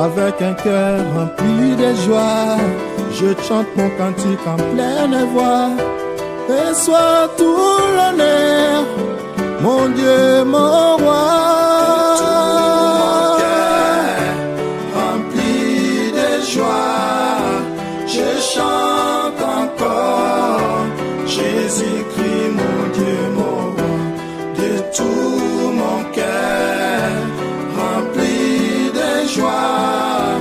Avec un cœur rempli de joie, je chante mon cantique en pleine voix. Et sois tout l'honneur, mon Dieu, mon roi. Tout mon cœur rempli de joie, je chante encore Jésus-Christ, mon Dieu, mon roi. De tout mon cœur rempli de joie,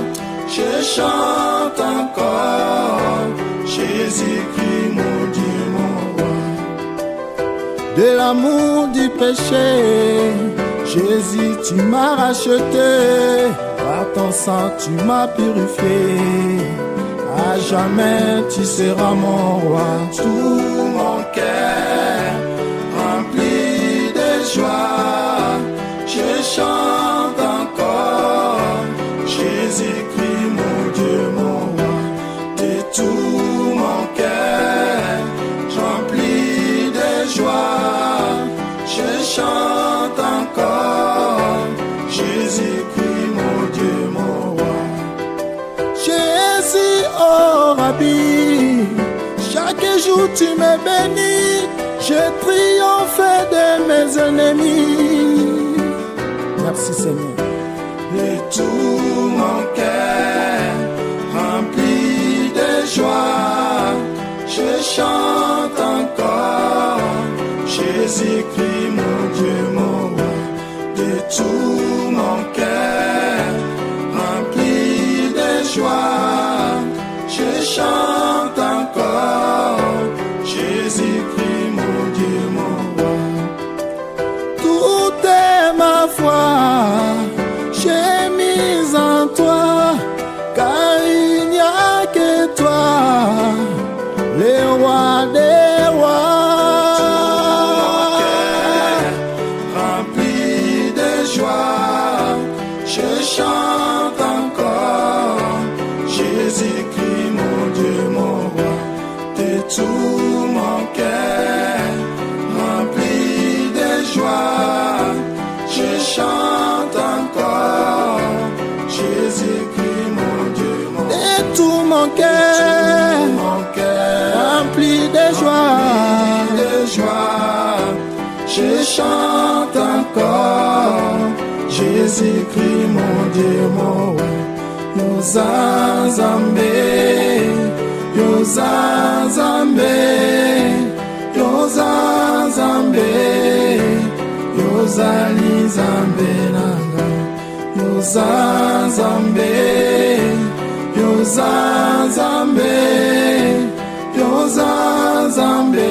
je chante encore Jésus-Christ, mon Dieu, mon roi. De l'amour du péché, Jésus, tu m'as racheté. Par ton sang, tu m'as purifié. À jamais, tu seras mon roi. Tout mon cœur rempli de joie, je chante encore Jésus-Christ, mon Dieu, mon roi. De tout mon cœur rempli de joie, je chante encore Jésus-Christ, mon Dieu, mon roi. Jésus, oh Rabbi, chaque jour tu me bénis. Je triomphe de mes ennemis. Merci Seigneur. De tout mon cœur rempli de joie, je chante encore Jésus-Christ, mon Dieu, mon roi. De tout mon cœur rempli de joie, je chante encore Jésus-Christ, mon Dieu, mon roi. Tout est ma foi, j'ai mis en toi, car il n'y a que toi, le roi des rois. Rempli de joie, je chante encore Jésus-Christ, mon Dieu, mon roi. De tout mon cœur rempli de joie, je chante encore Jésus-Christ, mon Dieu, mon roi. Et tout mon cœur rempli de joie, je chante encore Jésus-Christ, mon Dieu, mon roi. Yozanzambe, Yozanzambe, Yozanzambe, Yozali Zambe nanga, Yozanzambe, Yozanzambe, Yozanzambe,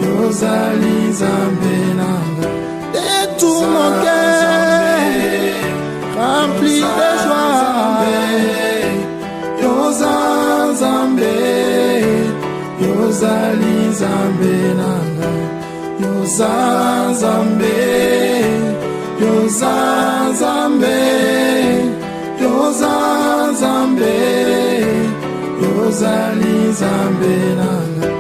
Yozali Zambe nanga. et tout mon cœur rempli de joie. Yozanzambe, Yozali Zambe nanga, Yozanzambe, Yozanzambe, Yozanzambe, Yozali Zambe nanga.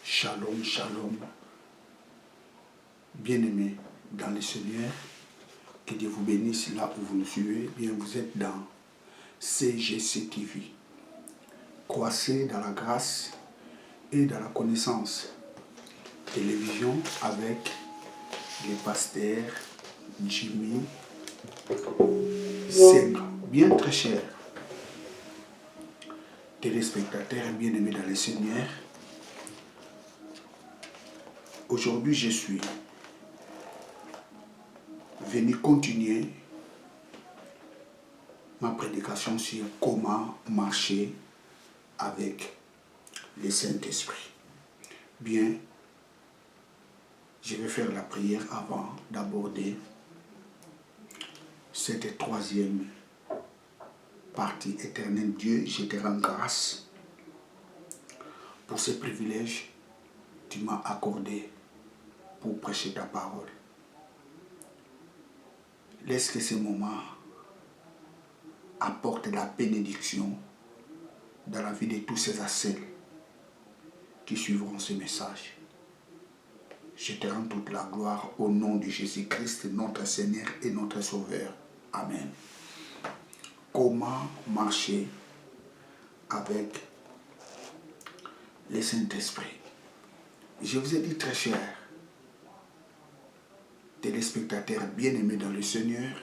Shalom, shalom. Bien-aimés dans le Seigneur, que Dieu vous bénisse là où vous nous suivez. Bien, vous êtes dans CGC TV. Croissez dans la grâce et dans la connaissance. Télévision avec les pasteurs Jimmy Sengha. Bien très chers téléspectateurs bien-aimés dans le Seigneur. Aujourd'hui, je suis venu continuer ma prédication sur comment marcher avec le Saint-Esprit. Bien, je vais faire la prière avant d'aborder cette troisième partie. Éternel Dieu, je te rends grâce pour ce privilège que tu m'as accordé pour prêcher ta parole. Laisse que ces moments apportent la bénédiction dans la vie de tous ces celles qui suivront ce message. Je te rends toute la gloire au nom de Jésus-Christ, notre Seigneur et notre Sauveur. Amen. Comment marcher avec le Saint-Esprit? Je vous ai dit, très chers téléspectateurs bien-aimés dans le Seigneur,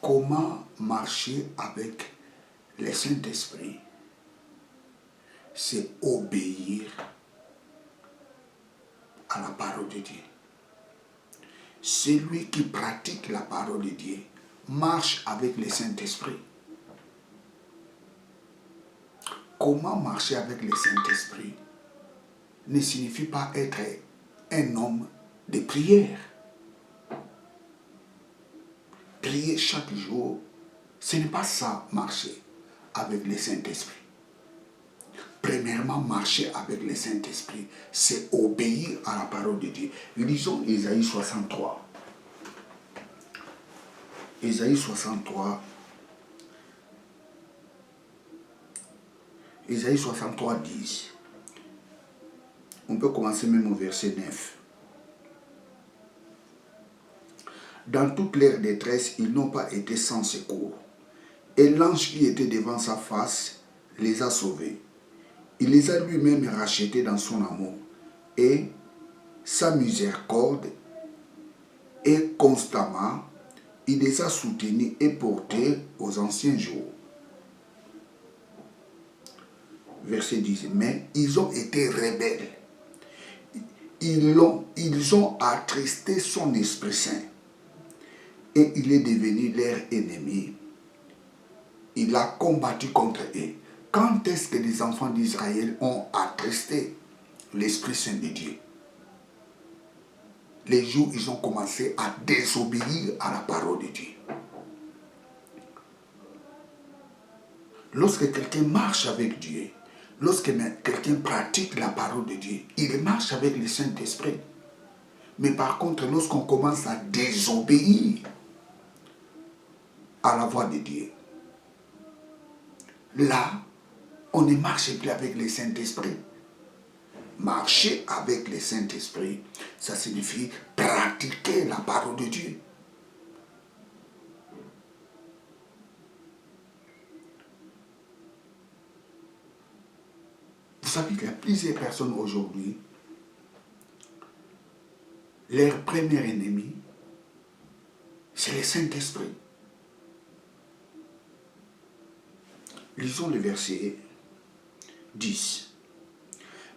comment marcher avec le Saint-Esprit? C'est obéir à la parole de Dieu. Celui qui pratique la parole de Dieu marche avec le Saint-Esprit. Comment marcher avec le Saint-Esprit ne signifie pas être un homme de prière. Prier chaque jour, ce n'est pas ça, marcher avec le Saint-Esprit. Premièrement, marcher avec le Saint-Esprit, c'est obéir à la parole de Dieu. Lisons Ésaïe 63. Ésaïe 63. Ésaïe 63, 10. On peut commencer même au verset 9. Dans toute leur détresse, ils n'ont pas été sans secours. Et l'ange qui était devant sa face les a sauvés. Il les a lui-même rachetés dans son amour. Et sa miséricorde, et constamment, il les a soutenus et portés aux anciens jours. Verset 10. Mais ils ont été rebelles. Ils ont attristé son Esprit Saint. Et il est devenu leur ennemi. Il a combattu contre eux. Quand est-ce que les enfants d'Israël ont attristé l'Esprit Saint de Dieu? Les jours où ils ont commencé à désobéir à la parole de Dieu. Lorsque quelqu'un marche avec Dieu, lorsque quelqu'un pratique la parole de Dieu, il marche avec le Saint-Esprit. Mais par contre, lorsqu'on commence à désobéir à la voix de Dieu, là, on ne marche plus avec le Saint-Esprit. Marcher avec le Saint-Esprit, ça signifie pratiquer la parole de Dieu. Vous savez qu'il y a plusieurs personnes aujourd'hui, leur premier ennemi, c'est le Saint-Esprit. Lisons le verset 10.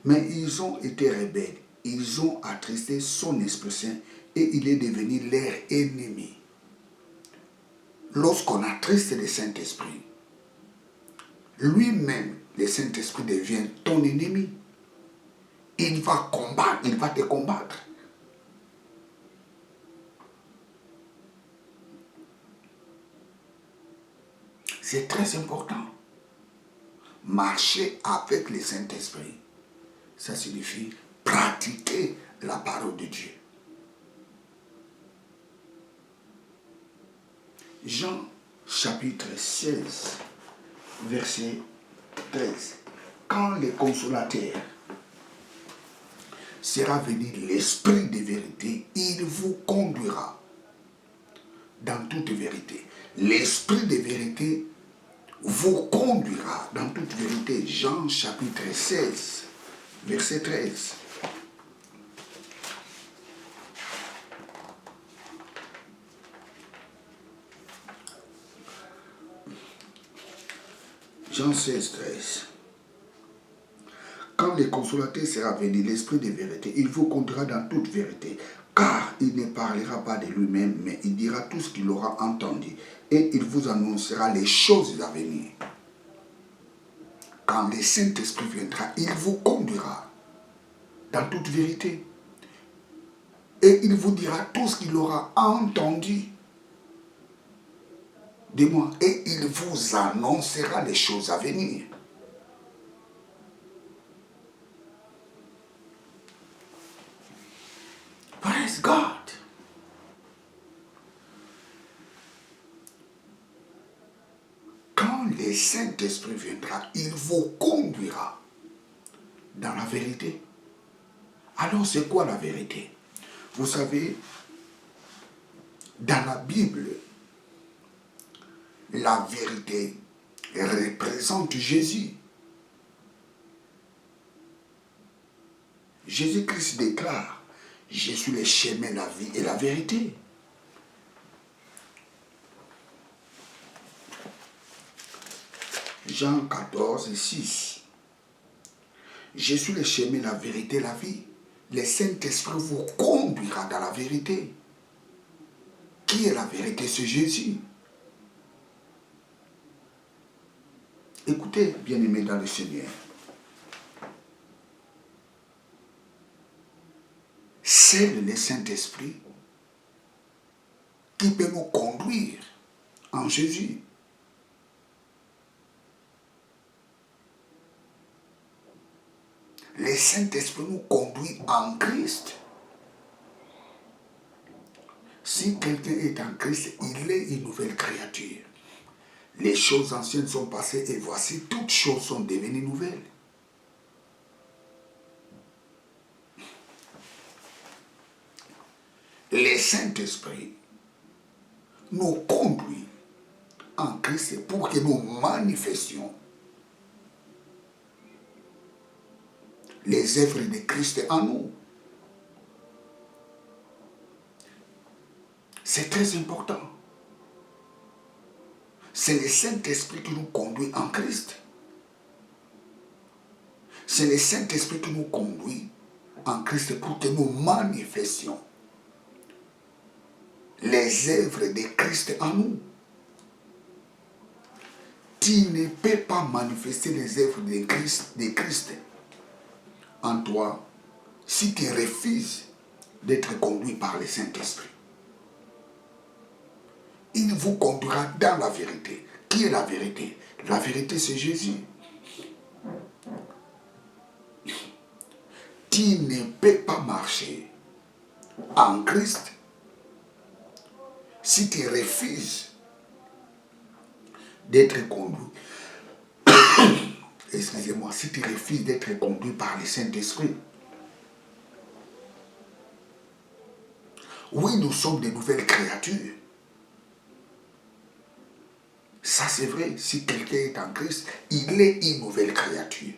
Mais ils ont été rebelles, ils ont attristé son Esprit Saint et il est devenu leur ennemi. Lorsqu'on attriste le Saint-Esprit, lui-même, le Saint-Esprit devient ton ennemi. Il va combattre, il va te combattre. C'est très important. Marcher avec le Saint-Esprit, ça signifie pratiquer la parole de Dieu. Jean chapitre 16, verset 13. Quand le consolateur sera venu, l'Esprit de vérité, il vous conduira dans toute vérité. L'Esprit de vérité vous conduira dans toute vérité. Jean chapitre 16, verset 13. Jean 16, 13. Quand le consolateur sera venu, l'Esprit de vérité, il vous conduira dans toute vérité. Car il ne parlera pas de lui-même, mais il dira tout ce qu'il aura entendu. Et il vous annoncera les choses à venir. Quand le Saint-Esprit viendra, il vous conduira dans toute vérité. Et il vous dira tout ce qu'il aura entendu de moi. Et il vous annoncera les choses à venir. Praise God. le Saint-Esprit viendra, il vous conduira dans la vérité. Alors, c'est quoi la vérité? Vous savez, dans la Bible, la vérité représente Jésus. Jésus-Christ déclare, « Je suis le chemin, la vie et la vérité. » Jean 14, 6. « Je suis le chemin, la vérité, la vie. Le Saint-Esprit vous conduira dans la vérité. » Qui est la vérité? C'est Jésus. Écoutez, bien-aimés dans le Seigneur. C'est le Saint-Esprit qui peut nous conduire en Jésus. Le Saint-Esprit nous conduit en Christ. Si quelqu'un est en Christ, il est une nouvelle créature. Les choses anciennes sont passées et voici, toutes choses sont devenues nouvelles. Le Saint-Esprit nous conduit en Christ pour que nous manifestions les œuvres de Christ en nous. C'est très important. C'est le Saint-Esprit qui nous conduit en Christ. C'est le Saint-Esprit qui nous conduit en Christ pour que nous manifestions les œuvres de Christ en nous. Tu ne peux pas manifester les œuvres de Christ en toi si tu refuses d'être conduit par le Saint-Esprit. Il vous conduira dans la vérité. Qui est la vérité? La vérité, c'est Jésus. Tu ne peux pas marcher en Christ si tu refuses d'être conduit. Excusez-moi, si tu refuses d'être conduit par le Saint-Esprit. Oui, nous sommes de nouvelles créatures. Ça, c'est vrai. Si quelqu'un est en Christ, il est une nouvelle créature.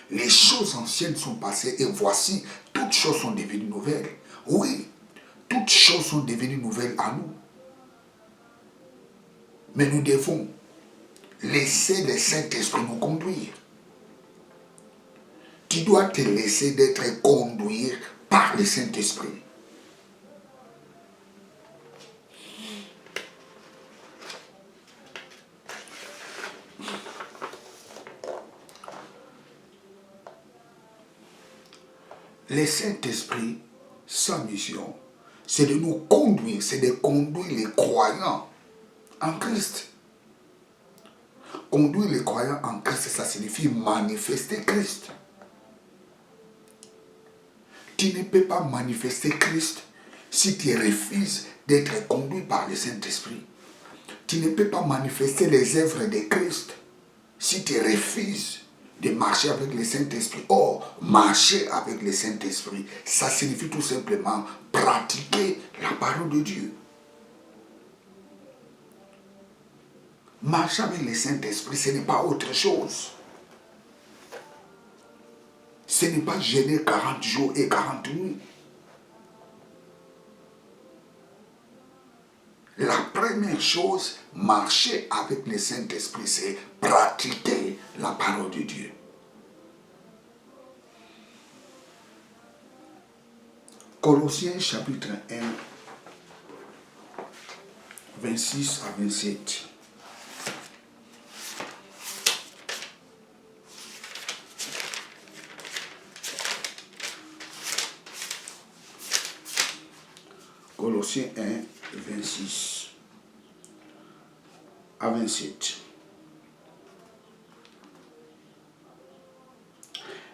Les choses anciennes sont passées et voici, toutes choses sont devenues nouvelles. Oui, toutes choses sont devenues nouvelles à nous. Mais nous devons laisser le Saint-Esprit nous conduire. Tu dois te laisser d'être conduit par le Saint-Esprit. Le Saint-Esprit, sa mission, c'est de nous conduire, c'est de conduire les croyants en Christ. Conduire les croyants en Christ, ça signifie manifester Christ. Tu ne peux pas manifester Christ si tu refuses d'être conduit par le Saint-Esprit. Tu ne peux pas manifester les œuvres de Christ si tu refuses de marcher avec le Saint-Esprit. Or, marcher avec le Saint-Esprit, ça signifie tout simplement pratiquer la parole de Dieu. Marcher avec le Saint-Esprit, ce n'est pas autre chose. Ce n'est pas jeûner 40 jours et 40 nuits. La première chose, marcher avec le Saint-Esprit, c'est pratiquer la parole de Dieu. Colossiens chapitre 1, 26 à 27. Colossiens 1, 26 à 27.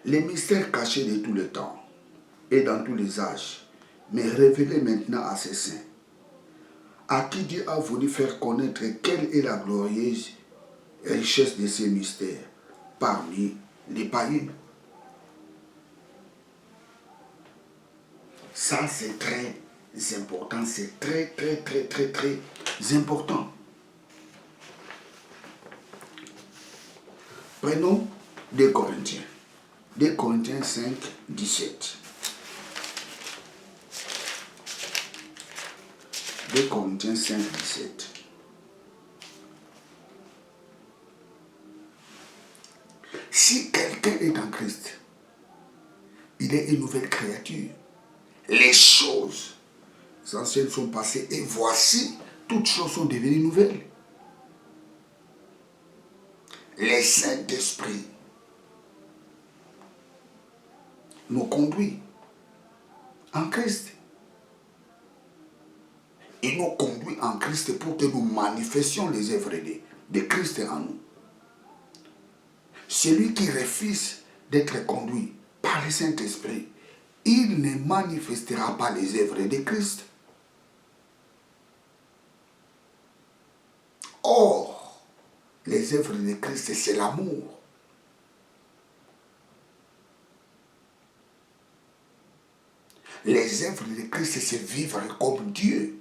Les mystères cachés de tout le temps et dans tous les âges, mais révélés maintenant à ses saints, à qui Dieu a voulu faire connaître quelle est la glorieuse richesse de ces mystères parmi les païens. Ça, c'est très important, c'est très important. Prenons 2 Corinthiens. 2 Corinthiens 5, 17. 2 Corinthiens 5, 17. Si quelqu'un est en Christ, il est une nouvelle créature. Les choses anciennes sont passées et voici, toutes choses sont devenues nouvelles. Le Saint-Esprit nous conduit en Christ. Il nous conduit en Christ pour que nous manifestions les œuvres de Christ en nous. Celui qui refuse d'être conduit par le Saint-Esprit, il ne manifestera pas les œuvres de Christ. Or, les œuvres de Christ, c'est l'amour. Les œuvres de Christ, c'est vivre comme Dieu.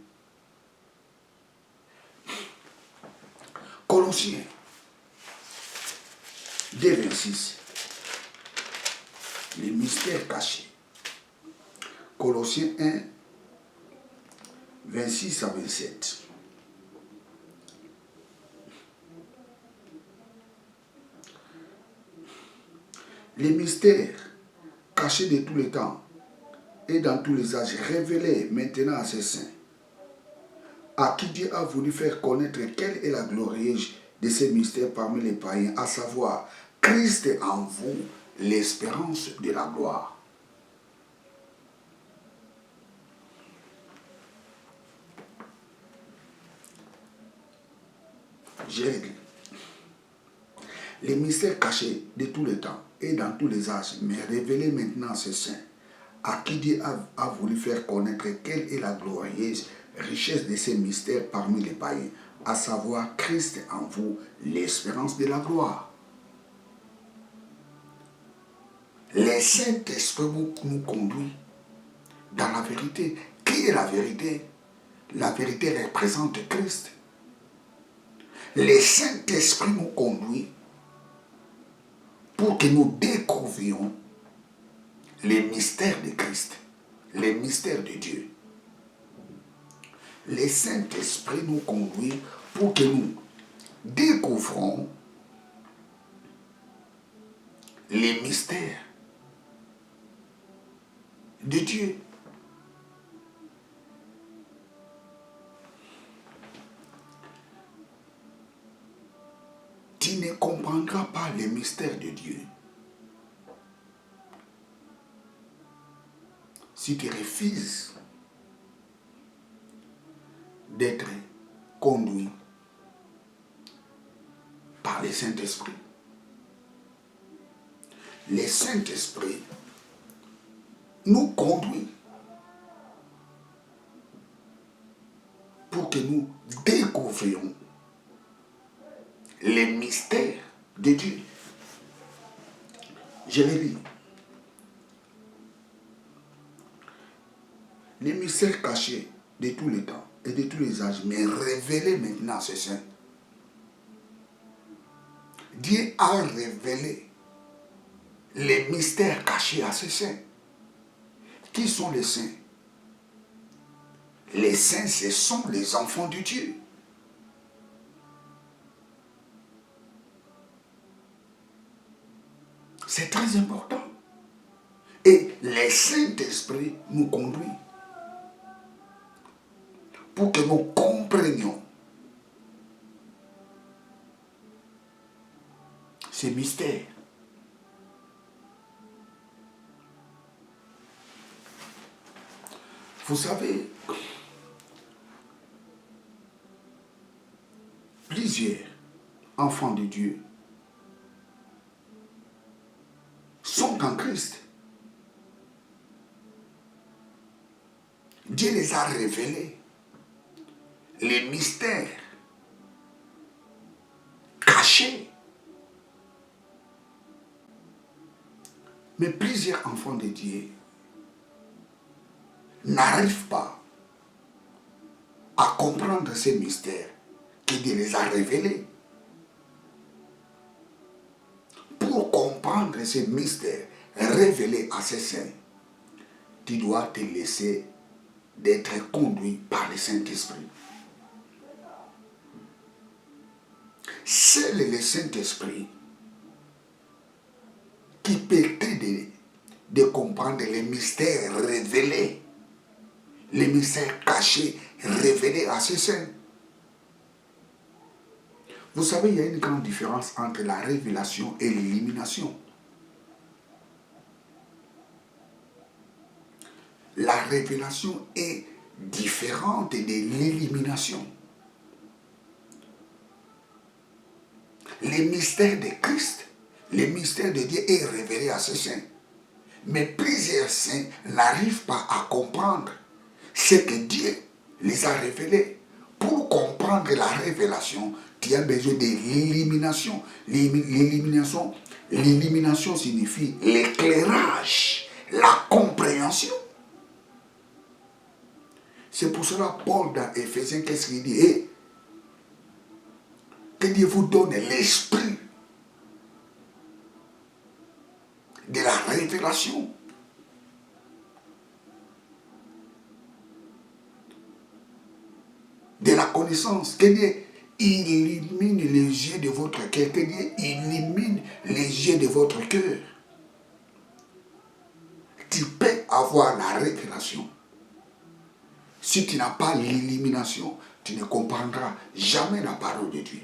Colossiens 2, 26. Les mystères cachés. Colossiens 1, 26 à 27. Les mystères cachés de tous les temps et dans tous les âges, révélés maintenant à ses saints, à qui Dieu a voulu faire connaître quelle est la glorieuse de ces mystères parmi les païens, à savoir Christ en vous, l'espérance de la gloire. J'ai dit, les mystères cachés de tous les temps et dans tous les âges, mais révélés maintenant à ses saints, à qui Dieu a voulu faire connaître quelle est la glorieuse richesse de ces mystères parmi les païens, à savoir Christ en vous, l'espérance de la gloire. Le Saint-Esprit nous conduit dans la vérité. Qui est la vérité? La vérité représente Christ. Le Saint-Esprit nous conduit pour que nous découvrions les mystères de Christ, les mystères de Dieu. Le Saint-Esprit nous conduit pour que nous découvrons les mystères de Dieu. Tu ne comprendras pas les mystères de Dieu si tu refuses d'être conduit par le Saint-Esprit. Le Saint-Esprit nous conduit pour que nous découvrions les mystères de Dieu. Je les lis. Les mystères cachés de tous les temps et de tous les âges, mais révélés maintenant à ses saints. Dieu a révélé les mystères cachés à ses saints. Qui sont les saints? Les saints, ce sont les enfants de Dieu. C'est très important. Et le Saint-Esprit nous conduit pour que nous comprenions ces mystères. Vous savez, plusieurs enfants de Dieu sont en Christ. Dieu les a révélés, les mystères cachés Mais plusieurs enfants de Dieu n'arrivent pas à comprendre ces mystères que Dieu les a révélés. Pour comprendre ces mystères révélés à ces saints, tu dois te laisser d'être conduit par le Saint-Esprit. C'est le Saint-Esprit qui peut t'aider de comprendre les mystères révélés, les mystères cachés révélés à ces saints. Vous savez, il y a une grande différence entre la révélation et l'illumination. La révélation est différente de l'illumination. Les mystères de Christ, les mystères de Dieu est révélé à ces saints. Mais plusieurs saints n'arrivent pas à comprendre ce que Dieu les a révélés. Pour comprendre la révélation, tu as besoin de l'illumination. L'illumination signifie l'éclairage, la compréhension. C'est pour cela Paul dans Éphésiens, qu'est-ce qu'il dit? Que Dieu vous donne l'esprit de la révélation. De la connaissance. Que Dieu illumine les yeux de votre cœur. Que Dieu illumine les yeux de votre cœur. Tu peux avoir la révélation. Si tu n'as pas l'illumination, tu ne comprendras jamais la parole de Dieu.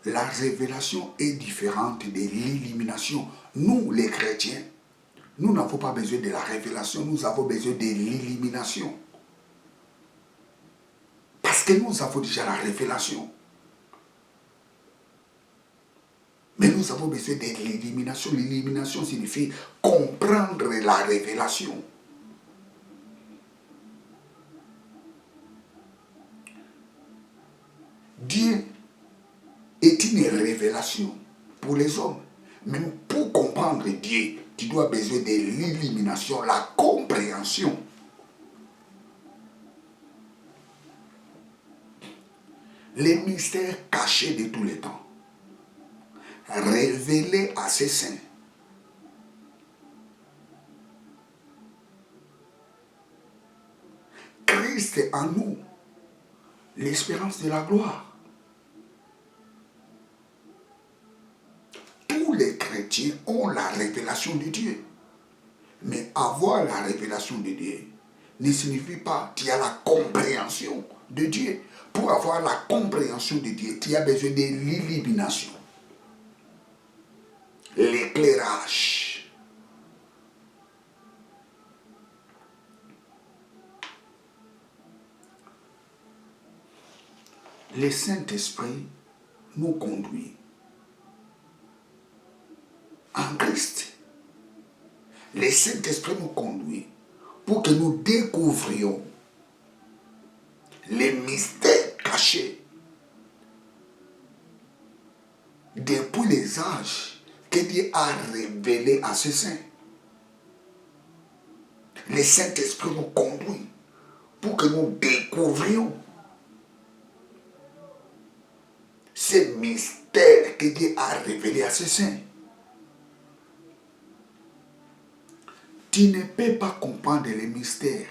La révélation est différente de l'illumination. Nous, les chrétiens, nous n'avons pas besoin de la révélation, nous avons besoin de l'illumination. Parce que nous avons déjà la révélation. Mais nous avons besoin de l'illumination. L'illumination signifie comprendre la révélation. Dieu est une révélation pour les hommes. Même pour comprendre Dieu, tu dois besoin de l'illumination, la compréhension. Les mystères cachés de tous les temps, révélés à ses saints. Christ est en nous, l'espérance de la gloire. Tous les chrétiens ont la révélation de Dieu. Mais avoir la révélation de Dieu ne signifie pas qu'il y a la compréhension de Dieu. Pour avoir la compréhension de Dieu, tu as besoin de l'illumination. L'éclairage. Le Saint-Esprit nous conduit en Christ. Le Saint-Esprit nous conduit pour que nous découvrions les mystères cachés depuis les âges que Dieu a révélés à ses saints. Le Saint-Esprit nous conduit pour que nous découvrions ces mystères que Dieu a révélés à ses saints. Tu ne peux pas comprendre les mystères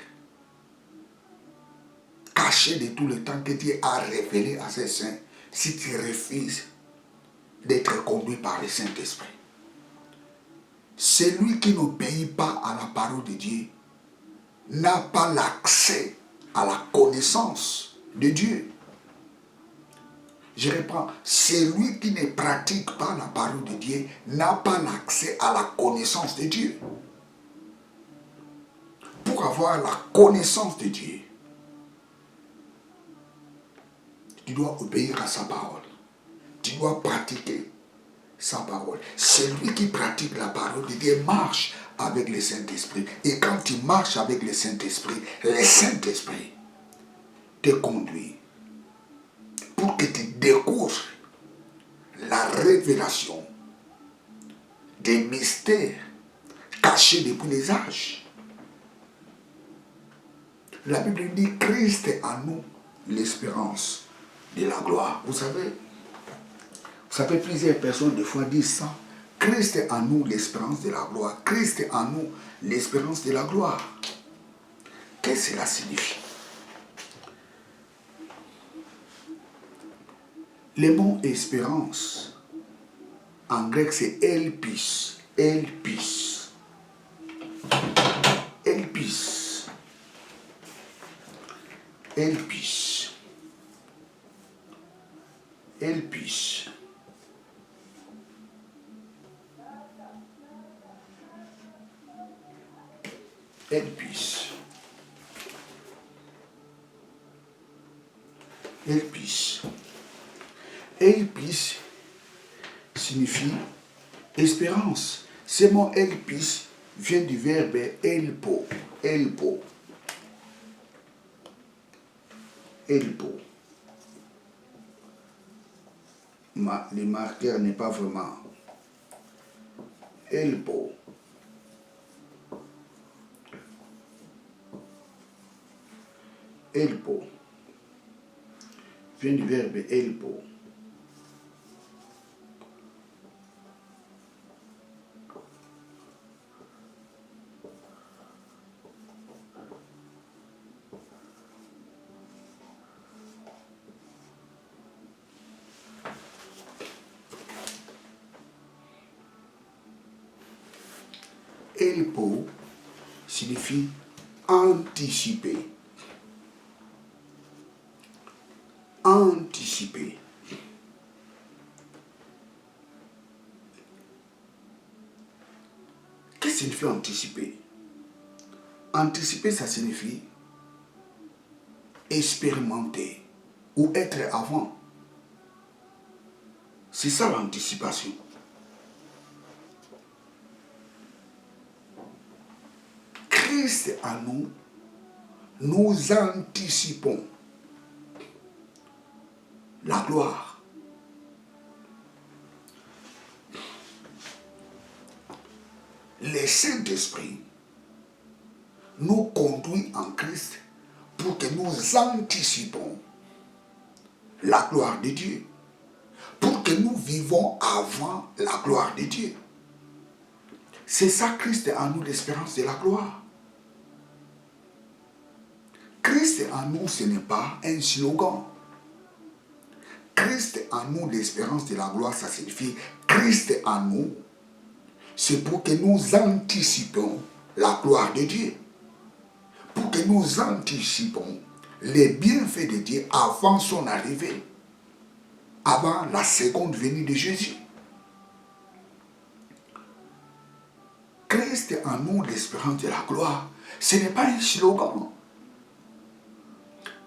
cachés de tout le temps que Dieu a révélés à ses saints si tu refuses d'être conduit par le Saint-Esprit. Celui qui n'obéit pas à la parole de Dieu n'a pas l'accès à la connaissance de Dieu. Je reprends, celui qui ne pratique pas la parole de Dieu n'a pas l'accès à la connaissance de Dieu. Pour avoir la connaissance de Dieu, tu dois obéir à sa parole. Tu dois pratiquer sa parole. Celui qui pratique la parole de Dieu marche avec le Saint-Esprit. Et quand tu marches avec le Saint-Esprit te conduit pour que tu découvres la révélation des mystères cachés depuis les âges. La Bible dit Christ est en nous l'espérance de la gloire. Vous savez, plusieurs personnes des fois disent ça. Christ est en nous l'espérance de la gloire. Christ est en nous l'espérance de la gloire. Qu'est-ce que cela signifie? Le mot espérance, en grec, c'est elpis. Elpis. Elpis. Elpis. Elpis. Elpis. Elpis. Elpis signifie espérance. Ce mot elpis vient du verbe elpo. Elpo. Elpo. Le marqueur n'est pas vraiment. Elpo. Elpo. Vient du verbe elpo. Elpo signifie anticiper. Anticiper. Qu'est-ce que signifie anticiper? Anticiper, ça signifie expérimenter ou être avant. C'est ça l'anticipation. Christ en nous, nous anticipons la gloire. Le Saint-Esprit nous conduit en Christ pour que nous anticipons la gloire de Dieu, pour que nous vivons avant la gloire de Dieu. C'est ça Christ en nous, l'espérance de la gloire. Christ en nous, ce n'est pas un slogan. Christ en nous, l'espérance de la gloire, ça signifie Christ en nous. C'est pour que nous anticipons la gloire de Dieu. Pour que nous anticipons les bienfaits de Dieu avant son arrivée. Avant la seconde venue de Jésus. Christ en nous, l'espérance de la gloire, ce n'est pas un slogan.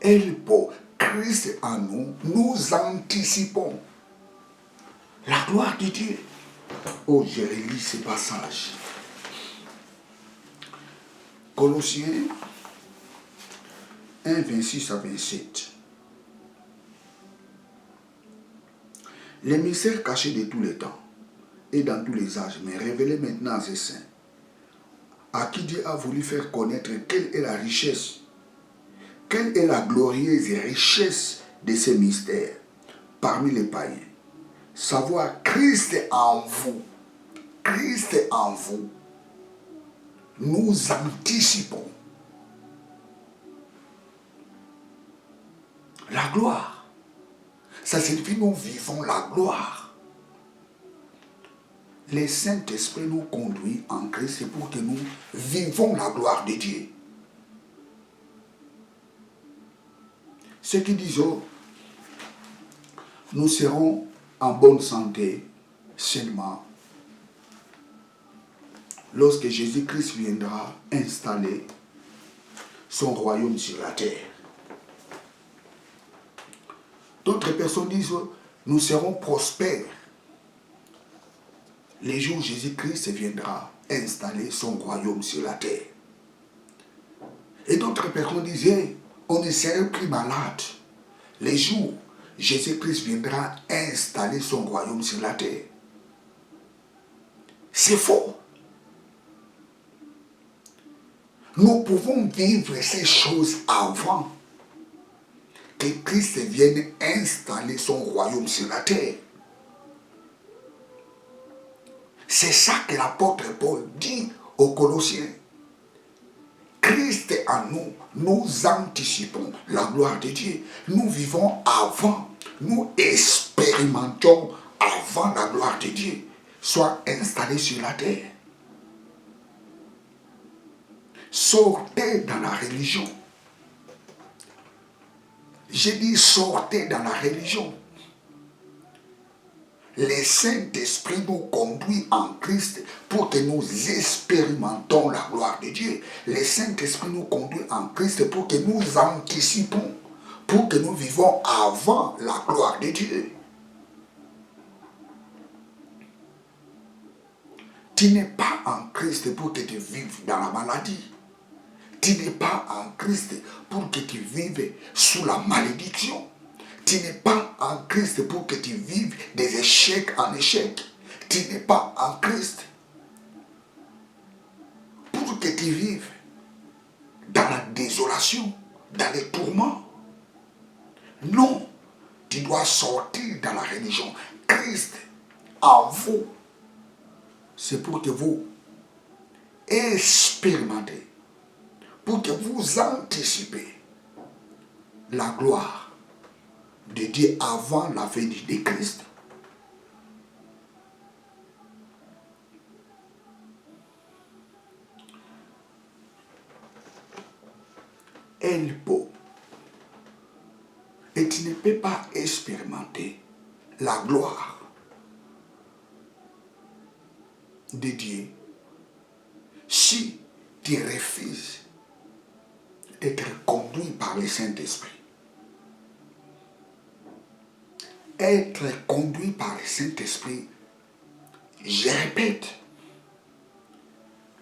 Elpo, Christ en nous, nous anticipons la gloire de Dieu. Oh, je relis ce passage. Colossiens 1, 26 à 27. Les mystères cachés de tous les temps et dans tous les âges, mais révélés maintenant à ses saints, à qui Dieu a voulu faire connaître quelle est la richesse, quelle est la glorieuse richesse de ces mystères parmi les païens. Savoir Christ en vous. Christ en vous. Nous anticipons la gloire. Ça signifie nous vivons la gloire. Le Saint-Esprit nous conduit en Christ pour que nous vivons la gloire de Dieu. Ceux qui disent, oh, nous serons en bonne santé seulement lorsque Jésus-Christ viendra installer son royaume sur la terre. D'autres personnes disent, nous serons prospères les jours où Jésus-Christ viendra installer son royaume sur la terre. Et d'autres personnes disent, on ne serait plus malade les jours Jésus-Christ viendra installer son royaume sur la terre. C'est faux. Nous pouvons vivre ces choses avant que Christ vienne installer son royaume sur la terre. C'est ça que l'apôtre Paul dit aux Colossiens. Christ en nous, nous anticipons la gloire de Dieu. Nous vivons avant, nous expérimentons avant la gloire de Dieu soit installée sur la terre. Sortez dans la religion. J'ai dit sortez dans la religion. Le Saint-Esprit nous conduit en Christ pour que nous expérimentons la gloire de Dieu. Le Saint-Esprit nous conduit en Christ pour que nous anticipons, pour que nous vivons avant la gloire de Dieu. Tu n'es pas en Christ pour que tu vives dans la maladie. Tu n'es pas en Christ pour que tu vives sous la malédiction. Tu n'es pas en Christ pour que tu vives des échecs en échecs. Tu n'es pas en Christ pour que tu vives dans la désolation, dans les tourments. Non, tu dois sortir dans la religion. Christ en vous, c'est pour que vous expérimentez, pour que vous anticipez la gloire de Dieu avant la venue de Christ. Elle peut. Et tu ne peux pas expérimenter la gloire de Dieu si tu refuses d'être conduit par le Saint-Esprit. Être conduit par le Saint-Esprit, je répète,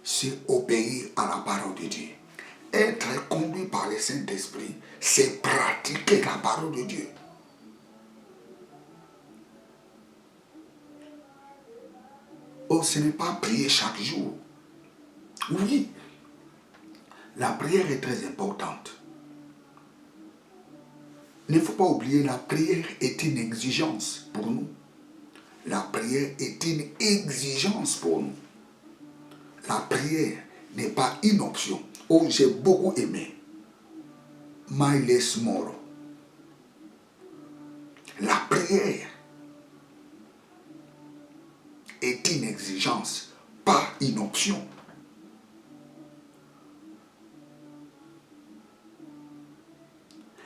c'est obéir à la parole de Dieu. Être conduit par le Saint-Esprit, c'est pratiquer la parole de Dieu. Oh, ce n'est pas prier chaque jour. Oui, la prière est très importante. Il ne faut pas oublier, la prière est une exigence pour nous. La prière est une exigence pour nous. La prière n'est pas une option. Oh, j'ai beaucoup aimé Miles Monroe. La prière est une exigence, pas une option.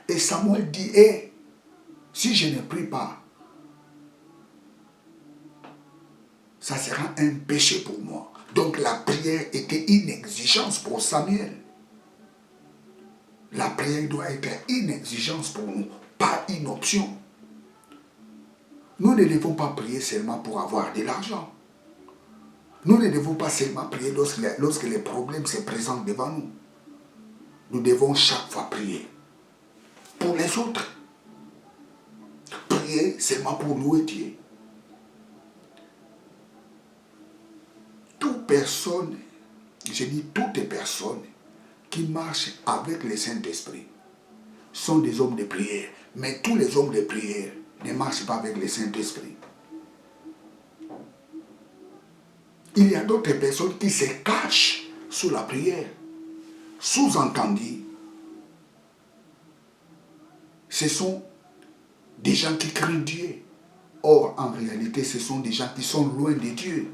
Et Samuel dit, si je ne prie pas, ça sera un péché pour moi. Donc la prière était une exigence pour Samuel. La prière doit être une exigence pour nous, pas une option. Nous ne devons pas prier seulement pour avoir de l'argent. Nous ne devons pas seulement prier lorsque les problèmes se présentent devant nous. Nous devons chaque fois prier pour les autres. Prier seulement pour louer Dieu. Toute personne, je dis toutes les personnes qui marchent avec le Saint-Esprit sont des hommes de prière. Mais tous les hommes de prière ne marchent pas avec le Saint-Esprit. Il y a d'autres personnes qui se cachent sous la prière. Sous-entendu, ce sont des gens qui craignent Dieu. Or, en réalité, ce sont des gens qui sont loin de Dieu.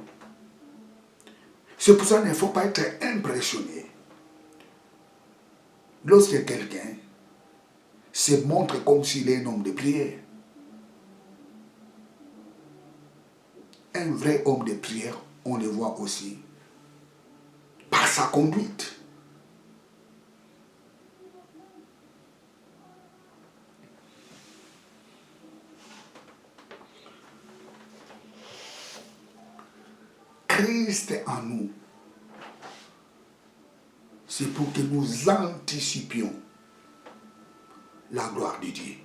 C'est pour ça qu'il ne faut pas être impressionné lorsque quelqu'un se montre comme s'il est un homme de prière. Un vrai homme de prière, on le voit aussi par sa conduite. Christ en nous, c'est pour que nous anticipions la gloire de Dieu.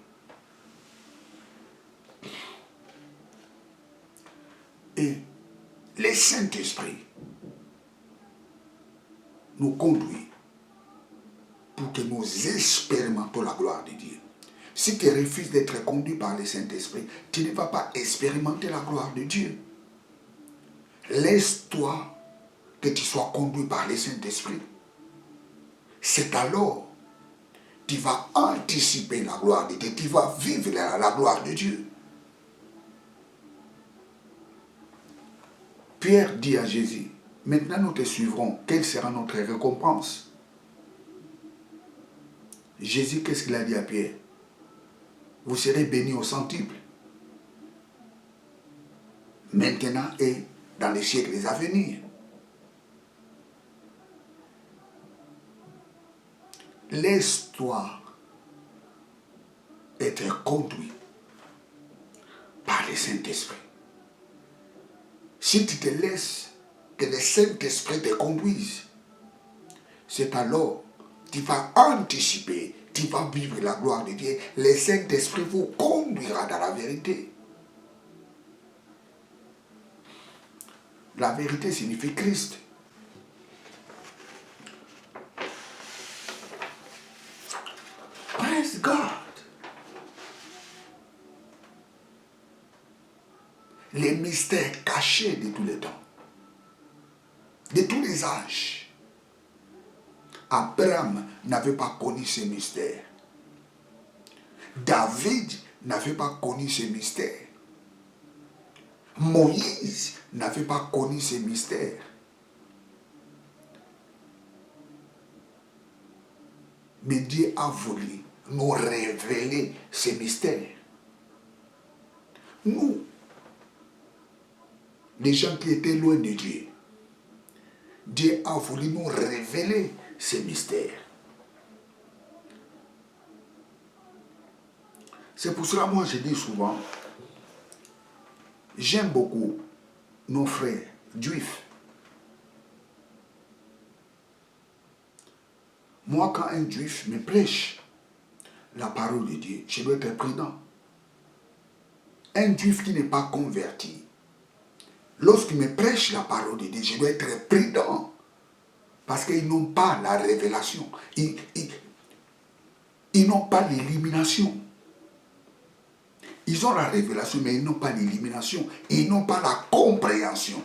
Et le Saint-Esprit nous conduit pour que nous expérimentons la gloire de Dieu. Si tu refuses d'être conduit par le Saint-Esprit, tu ne vas pas expérimenter la gloire de Dieu. Laisse-toi que tu sois conduit par le Saint-Esprit. C'est alors que tu vas anticiper la gloire de Dieu, tu vas vivre la gloire de Dieu. Pierre dit à Jésus, maintenant nous te suivrons, quelle sera notre récompense? Jésus, qu'est-ce qu'il a dit à Pierre? Vous serez bénis au centuple, maintenant et dans les siècles à venir. Laisse-toi être conduit par le Saint-Esprit. Si tu te laisses que le Saint-Esprit te conduise, c'est alors que tu vas anticiper, tu vas vivre la gloire de Dieu. Le Saint-Esprit vous conduira dans la vérité. La vérité signifie Christ. Praise God. Les mystères cachés de tous les temps, de tous les âges. Abraham n'avait pas connu ces mystères. David n'avait pas connu ces mystères. Moïse n'avait pas connu ces mystères. Mais Dieu a voulu nous révéler ces mystères. Nous, les gens qui étaient loin de Dieu, Dieu a voulu nous révéler ces mystères. C'est pour cela, moi, je dis souvent, j'aime beaucoup nos frères juifs. Moi, quand un juif me prêche la parole de Dieu, je dois être prudent. Un juif qui n'est pas converti, lorsqu'il me prêche la parole de Dieu, je dois être prudent. Parce qu'ils n'ont pas la révélation. Ils n'ont pas l'élimination. Ils ont la révélation, mais ils n'ont pas l'élimination. Ils n'ont pas la compréhension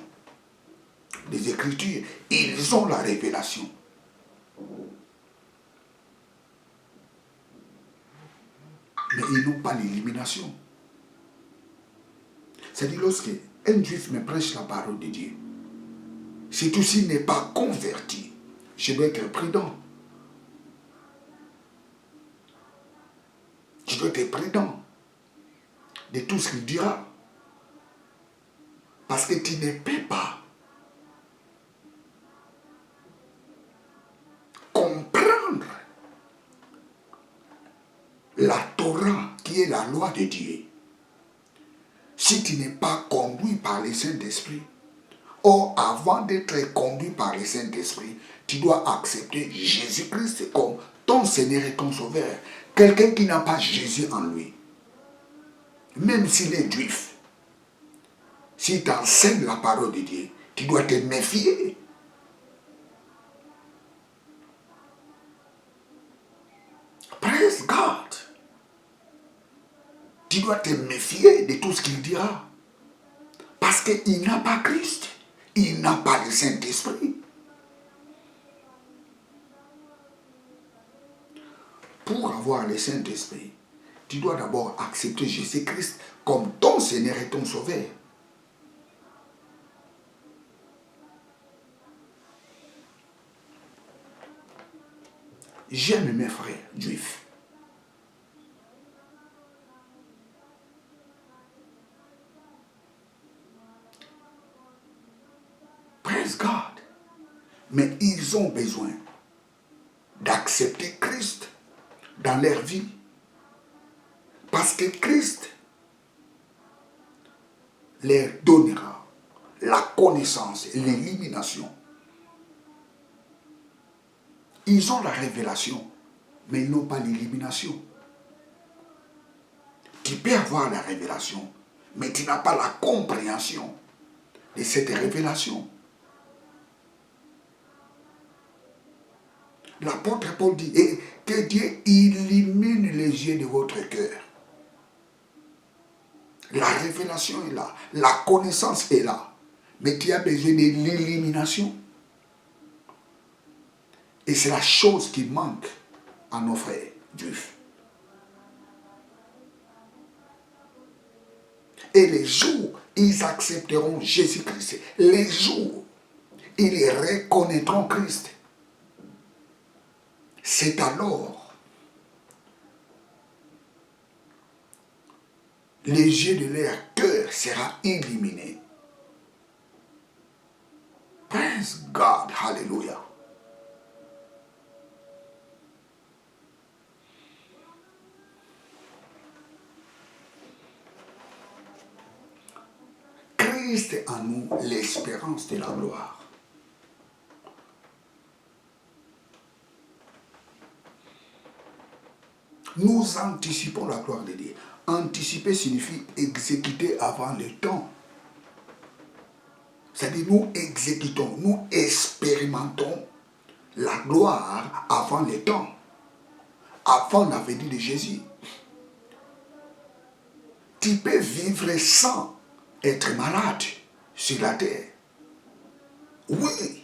des Écritures. Ils ont la révélation. Mais ils n'ont pas l'élimination. C'est-à-dire, lorsque un juif me prêche la parole de Dieu, surtout s'il n'est pas converti, je dois être prudent. Je dois être prudent de tout ce qu'il dira. Parce que tu ne peux pas comprendre la Torah qui est la loi de Dieu si tu n'es pas conduit par le Saint-Esprit. Or, avant d'être conduit par le Saint-Esprit, tu dois accepter Jésus-Christ comme ton Seigneur et ton Sauveur. Quelqu'un qui n'a pas Jésus en lui, même s'il est juif, s'il t'enseigne la parole de Dieu, tu dois te méfier. Praise God. Tu dois te méfier de tout ce qu'il dira. Parce qu'il n'a pas Christ. Il n'a pas le Saint-Esprit. Pour avoir le Saint-Esprit, tu dois d'abord accepter Jésus-Christ comme ton Seigneur et ton Sauveur. J'aime mes frères juifs. Praise God. Mais ils ont besoin d'accepter Christ dans leur vie. Parce que Christ leur donnera la connaissance et l'élimination. Ils ont la révélation, mais ils n'ont pas l'élimination. Tu peux avoir la révélation, mais tu n'as pas la compréhension. de cette révélation. L'apôtre Paul dit que Dieu illumine les yeux de votre cœur. La révélation est là, la connaissance est là, mais tu as besoin de l'illumination. Et c'est la chose qui manque à nos frères juifs. Et les jours, ils accepteront Jésus-Christ. Les jours, ils reconnaîtront Christ. C'est alors les yeux de leur cœur seront illuminés. Praise God, hallelujah. Christ est en nous l'espérance de la gloire. Nous anticipons la gloire de Dieu. Anticiper signifie exécuter avant le temps. C'est-à-dire nous exécutons, nous expérimentons la gloire avant le temps, avant la venue de Jésus. Tu peux vivre sans être malade sur la terre. Oui.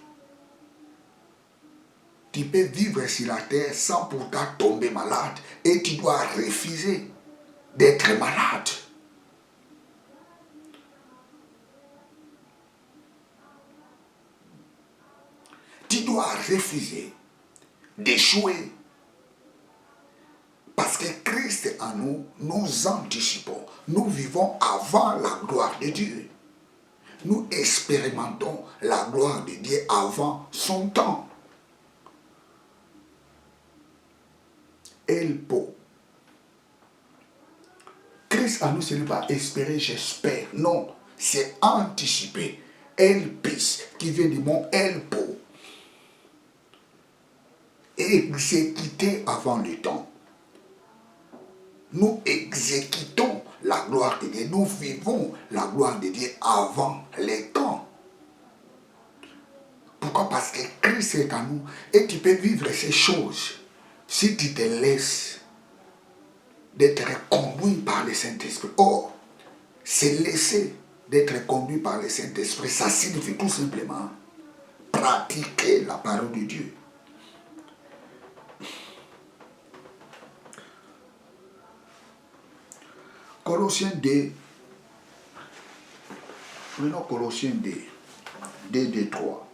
Tu peux vivre sur la terre sans pourtant tomber malade et tu dois refuser d'être malade. Tu dois refuser d'échouer. Parce que Christ en nous, nous anticipons. Nous vivons avant la gloire de Dieu. Nous expérimentons la gloire de Dieu avant son temps. Elpo. Christ en nous, ce n'est pas espérer, j'espère. Non, c'est anticiper. Elpis, qui vient du mot elpo. Exécuter avant le temps. Nous exécutons la gloire de Dieu. Nous vivons la gloire de Dieu avant les temps. Pourquoi? Parce que Christ est en nous. Et tu peux vivre ces choses si tu te laisses d'être conduit par le Saint-Esprit. Or, c'est laisser d'être conduit par le Saint-Esprit. Ça signifie tout simplement pratiquer la parole de Dieu. Colossiens 2, prenons Colossiens 2, 3.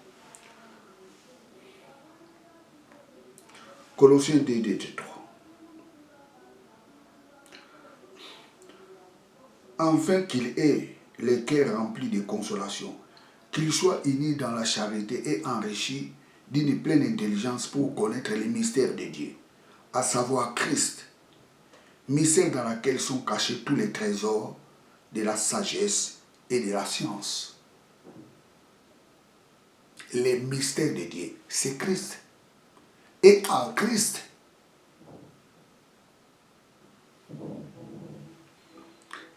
Colossiens 2, 3. Afin qu'il ait le cœur rempli de consolation, qu'il soit uni dans la charité et enrichi d'une pleine intelligence pour connaître les mystères de Dieu, à savoir Christ, mystère dans lequel sont cachés tous les trésors de la sagesse et de la science. Les mystères de Dieu, c'est Christ. Et en Christ,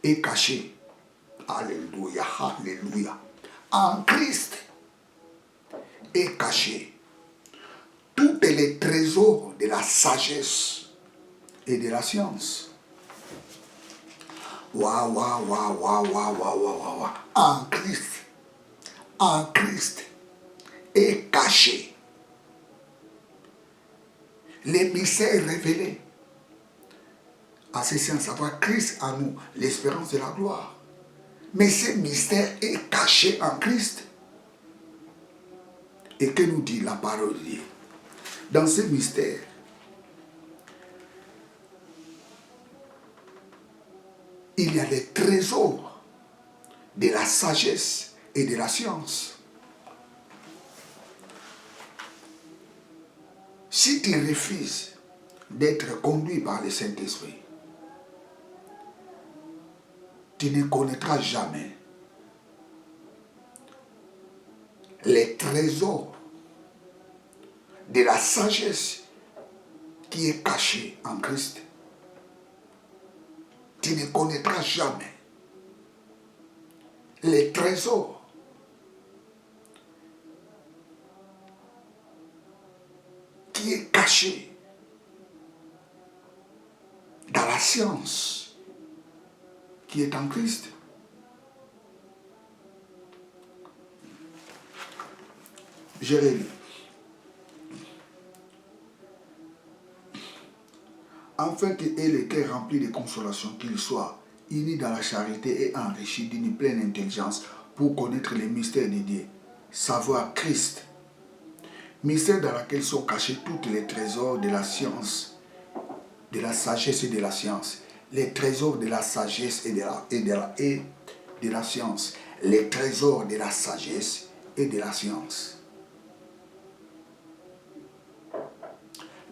est caché. Alléluia, alléluia. En Christ est caché tous les trésors de la sagesse et de la science. Waouh, waouh, waouh, waouh, waouh, waouh, waouh. En Christ est caché les mystères révélés. À ceci, en savoir Christ en nous, l'espérance de la gloire. Mais ce mystère est caché en Christ. Et que nous dit la parole de Dieu? Dans ce mystère, il y a les trésors de la sagesse et de la science. Si tu refuses d'être conduit par le Saint-Esprit, tu ne connaîtras jamais les trésors de la sagesse qui est cachée en Christ. Tu ne connaîtras jamais les trésors qui est caché dans la science qui est en Christ. Jérémie. Afin qu'il ait le cœur rempli de consolation, qu'il soit uni dans la charité et enrichi d'une pleine intelligence pour connaître les mystères de Dieu, savoir Christ, mystère dans lequel sont cachés tous les trésors de la science, de la sagesse et de la science, les trésors de la sagesse et de la science, les trésors de la sagesse et de la science.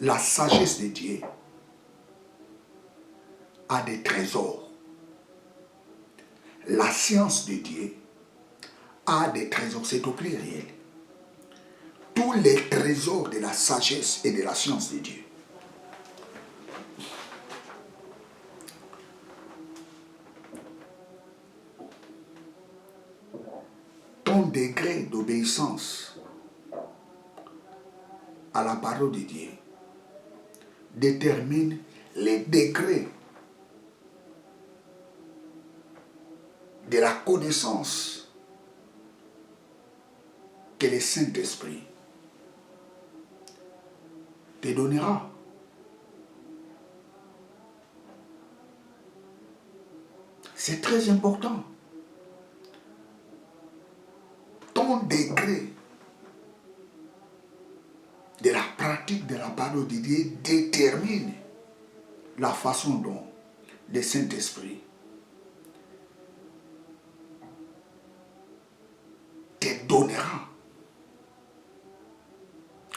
La sagesse de Dieu a des trésors. La science de Dieu a des trésors, c'est au pluriel. Tous les trésors de la sagesse et de la science de Dieu. Ton degré d'obéissance à la parole de Dieu détermine les degrés de la connaissance que le Saint-Esprit te donnera. C'est très important. Ton degré de la pratique de la parole de Dieu détermine la façon dont le Saint-Esprit te donnera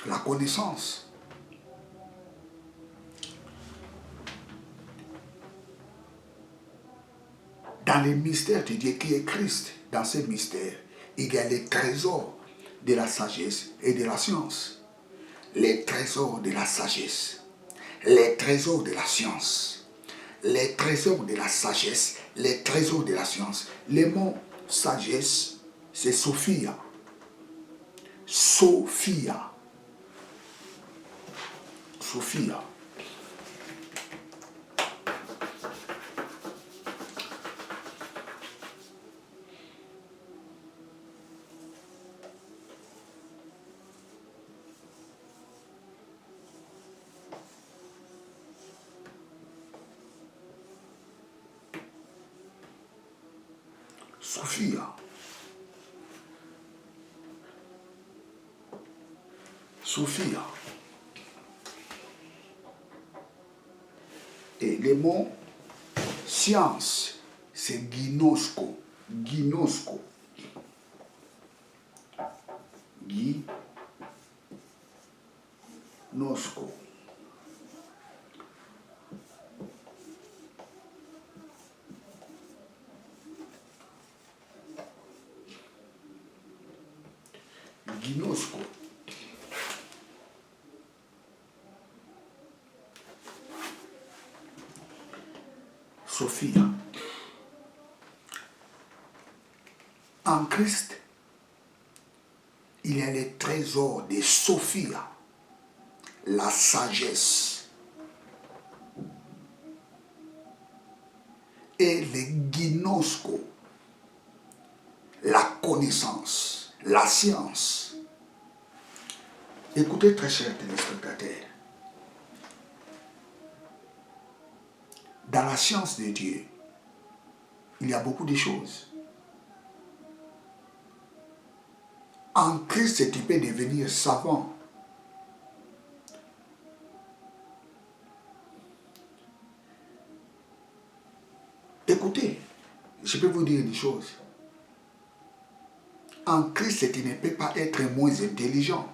la connaissance. Dans les mystères de Dieu qui est Christ, dans ces mystères, il y a les trésors de la sagesse et de la science. Les trésors de la sagesse, les trésors de la science, les trésors de la sagesse, les trésors de la science. Le mot sagesse, c'est Sophia. Sophia. Sophia. Sophia. Sophia. Et le mot science, c'est ginosko. Ginosko. Ginosko. Ginosko. Sophia. En Christ, il y a les trésors de Sophia, la sagesse, et les ginosko, la connaissance, la science. Écoutez, très chers téléspectateurs, dans la science de Dieu, il y a beaucoup de choses. En Christ, tu peux devenir savant. Écoutez, je peux vous dire une chose. En Christ, tu ne peux pas être moins intelligent.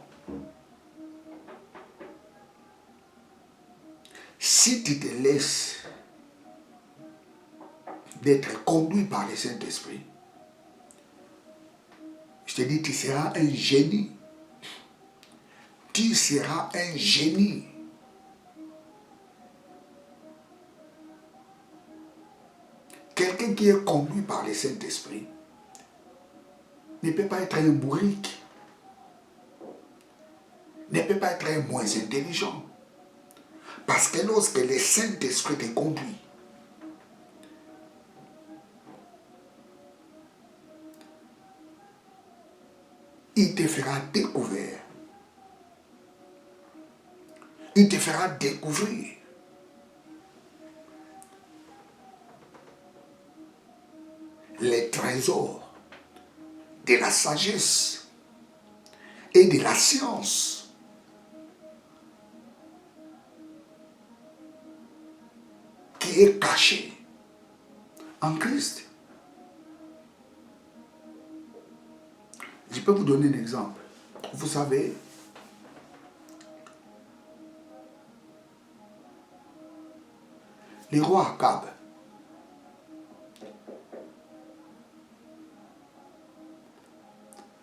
Si tu te laisses d'être conduit par le Saint-Esprit, je te dis, tu seras un génie. Tu seras un génie. Quelqu'un qui est conduit par le Saint-Esprit ne peut pas être un bourrique. ne peut pas être moins intelligent. Parce que lorsque le Saint-Esprit te conduit, il te fera découvrir. Il te fera découvrir les trésors de la sagesse et de la science. Qui est caché en Christ. Je peux vous donner un exemple. Vous savez, le roi Akab,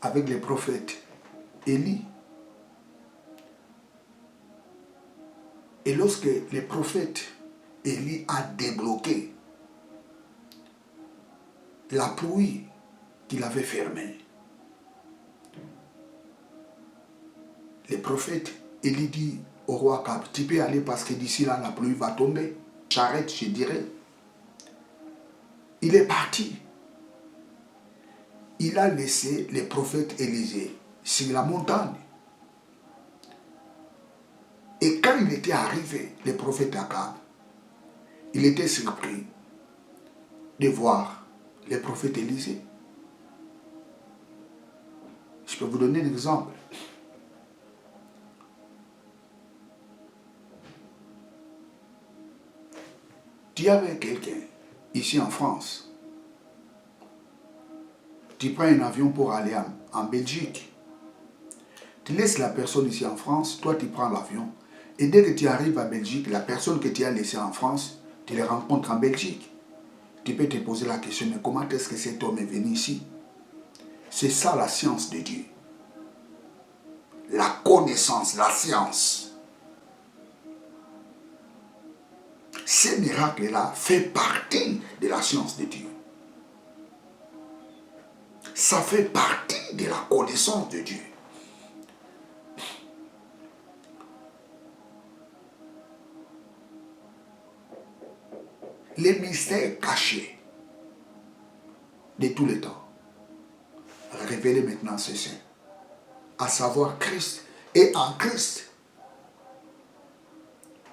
avec les prophètes Élie, et lorsque les prophètes Élie a débloqué la pluie qu'il avait fermée, les prophètes Élie dit au roi Akab, tu peux aller parce que d'ici là la pluie va tomber. J'arrête, je dirais. Il est parti. Il a laissé les prophètes Élisée sur la montagne. Et quand il était arrivé, le prophète Akab, il était surpris de voir les prophètes Élisée. Je peux vous donner un exemple. Tu avais quelqu'un ici en France. Tu prends un avion pour aller en Belgique. Tu laisses la personne ici en France, toi tu prends l'avion. Et dès que tu arrives à Belgique, la personne que tu as laissée en France, tu les rencontres en Belgique. Tu peux te poser la question, mais comment est-ce que cet homme est venu ici? C'est ça la science de Dieu. La connaissance, la science. Ces miracles-là font partie de la science de Dieu. Ça fait partie de la connaissance de Dieu. Les mystères cachés de tous les temps, révélés maintenant, c'est ça. À savoir Christ. Et en Christ,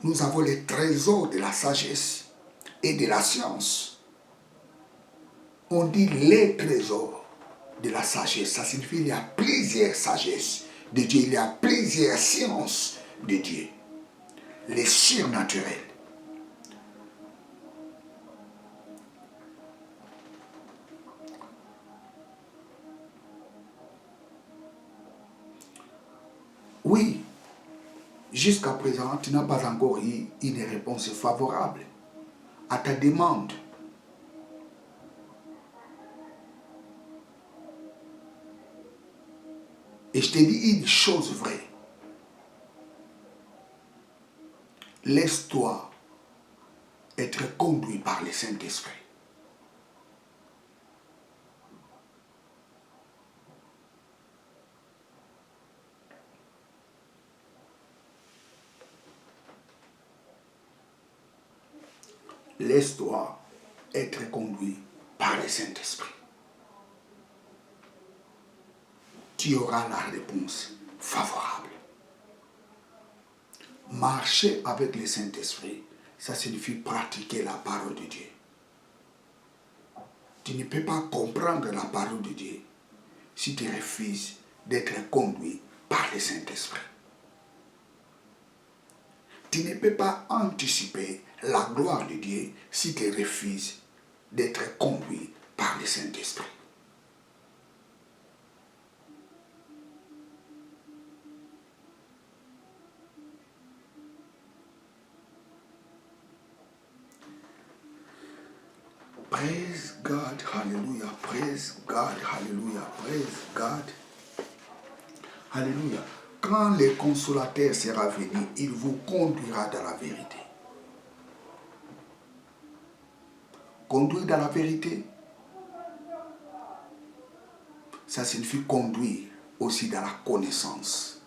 nous avons les trésors de la sagesse et de la science. On dit les trésors de la sagesse. Ça signifie qu'il y a plusieurs sagesses de Dieu. Il y a plusieurs sciences de Dieu. Les surnaturels. Oui, jusqu'à présent, tu n'as pas encore eu une réponse favorable à ta demande. Et je te dis une chose vraie. Laisse-toi être conduit par le Saint-Esprit. Laisse-toi être conduit par le Saint-Esprit. Tu auras la réponse favorable. Marcher avec le Saint-Esprit, ça signifie pratiquer la parole de Dieu. Tu ne peux pas comprendre la parole de Dieu si tu refuses d'être conduit par le Saint-Esprit. Tu ne peux pas anticiper la gloire de Dieu si tu refuses d'être conduit par le Saint-Esprit. Praise God, hallelujah, praise God, hallelujah, praise God, hallelujah. Quand le consolateur sera venu, il vous conduira dans la vérité. Conduire dans la vérité, ça signifie conduire aussi dans la connaissance.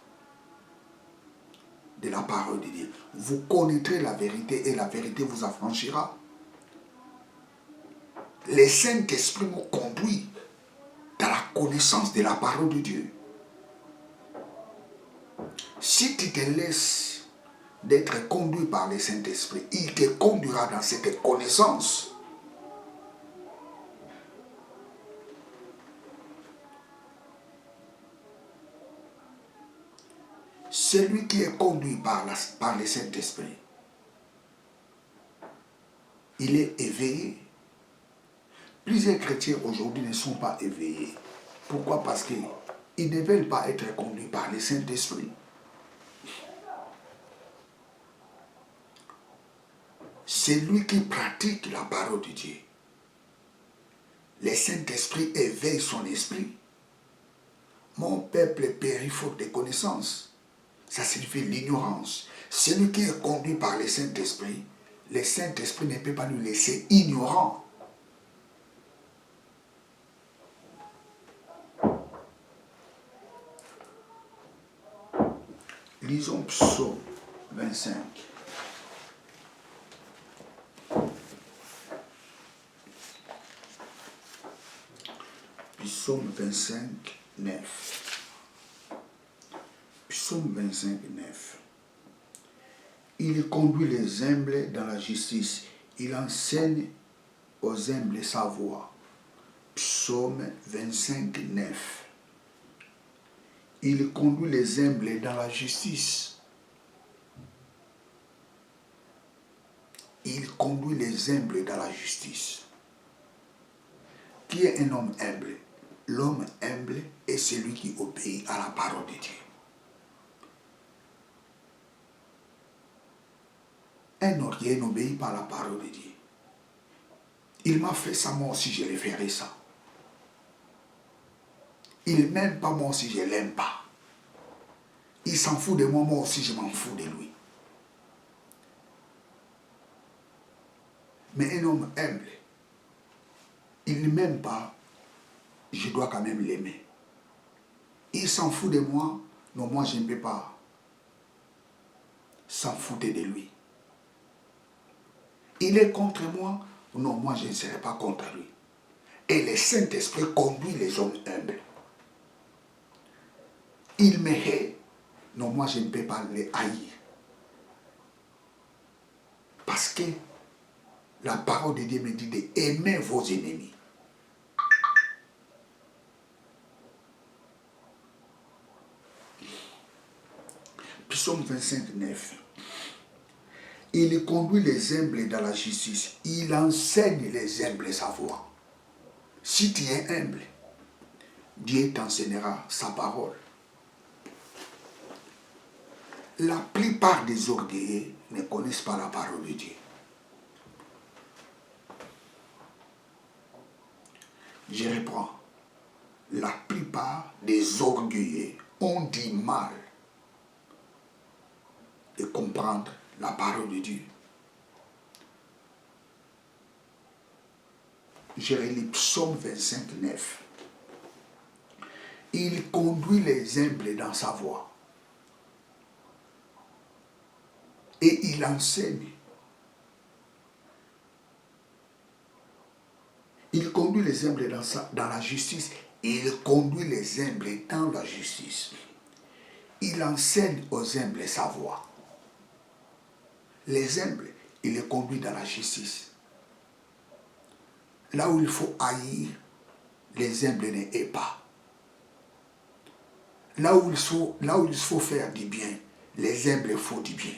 de la parole de Dieu. Vous connaîtrez la vérité et la vérité vous affranchira. Le Saint-Esprit nous conduit dans la connaissance de la parole de Dieu. Si tu te laisses d'être conduit par le Saint-Esprit, il te conduira dans cette connaissance. Celui qui est conduit par le Saint-Esprit, il est éveillé. Plusieurs chrétiens aujourd'hui ne sont pas éveillés. Pourquoi? Parce qu'ils ne veulent pas être conduits par le Saint-Esprit. Celui qui pratique la parole de Dieu, le Saint-Esprit éveille son esprit. Mon peuple périt faute de connaissances. Ça signifie l'ignorance. Celui qui est conduit par le Saint-Esprit ne peut pas nous laisser ignorants. Lisons Psaume 25. Psaume 25, 9. Psaume 25, 9. Il conduit les humbles dans la justice. Il enseigne aux humbles sa voie. Psaume 25, 9. Il conduit les humbles dans la justice. Il conduit les humbles dans la justice. Qui est un homme humble? L'homme humble est celui qui obéit à la parole de Dieu. Un orgueilleux n'obéit pas à la parole de Dieu. Il m'a fait ça, moi aussi je le ferai ça. Il ne m'aime pas, moi aussi je ne l'aime pas. Il s'en fout de moi, moi aussi je m'en fous de lui. Mais un homme humble, il ne m'aime pas, je dois quand même l'aimer. Il s'en fout de moi, non, moi je ne peux pas s'en foutre de lui. Il est contre moi, non, moi je ne serai pas contre lui. Et le Saint-Esprit conduit les hommes humbles. Il me hait, non, moi je ne peux pas les haïr. Parce que la parole de Dieu me dit d'aimer vos ennemis. Psaume 25, 9. Il conduit les humbles dans la justice. Il enseigne les humbles sa voie. Si tu es humble, Dieu t'enseignera sa parole. La plupart des orgueilleux ne connaissent pas la parole de Dieu. Je reprends. La plupart des orgueilleux ont du mal de comprendre la parole de Dieu. Je relis Psaume 25, 9. Il conduit les humbles dans sa voie. Et il enseigne. Il conduit les humbles dans la justice. Il conduit les humbles dans la justice. Il enseigne aux humbles sa voie. Les humbles, il les conduit dans la justice. Là où il faut haïr, les humbles ne haïssent pas. Là où il faut faire du bien, les humbles font du bien.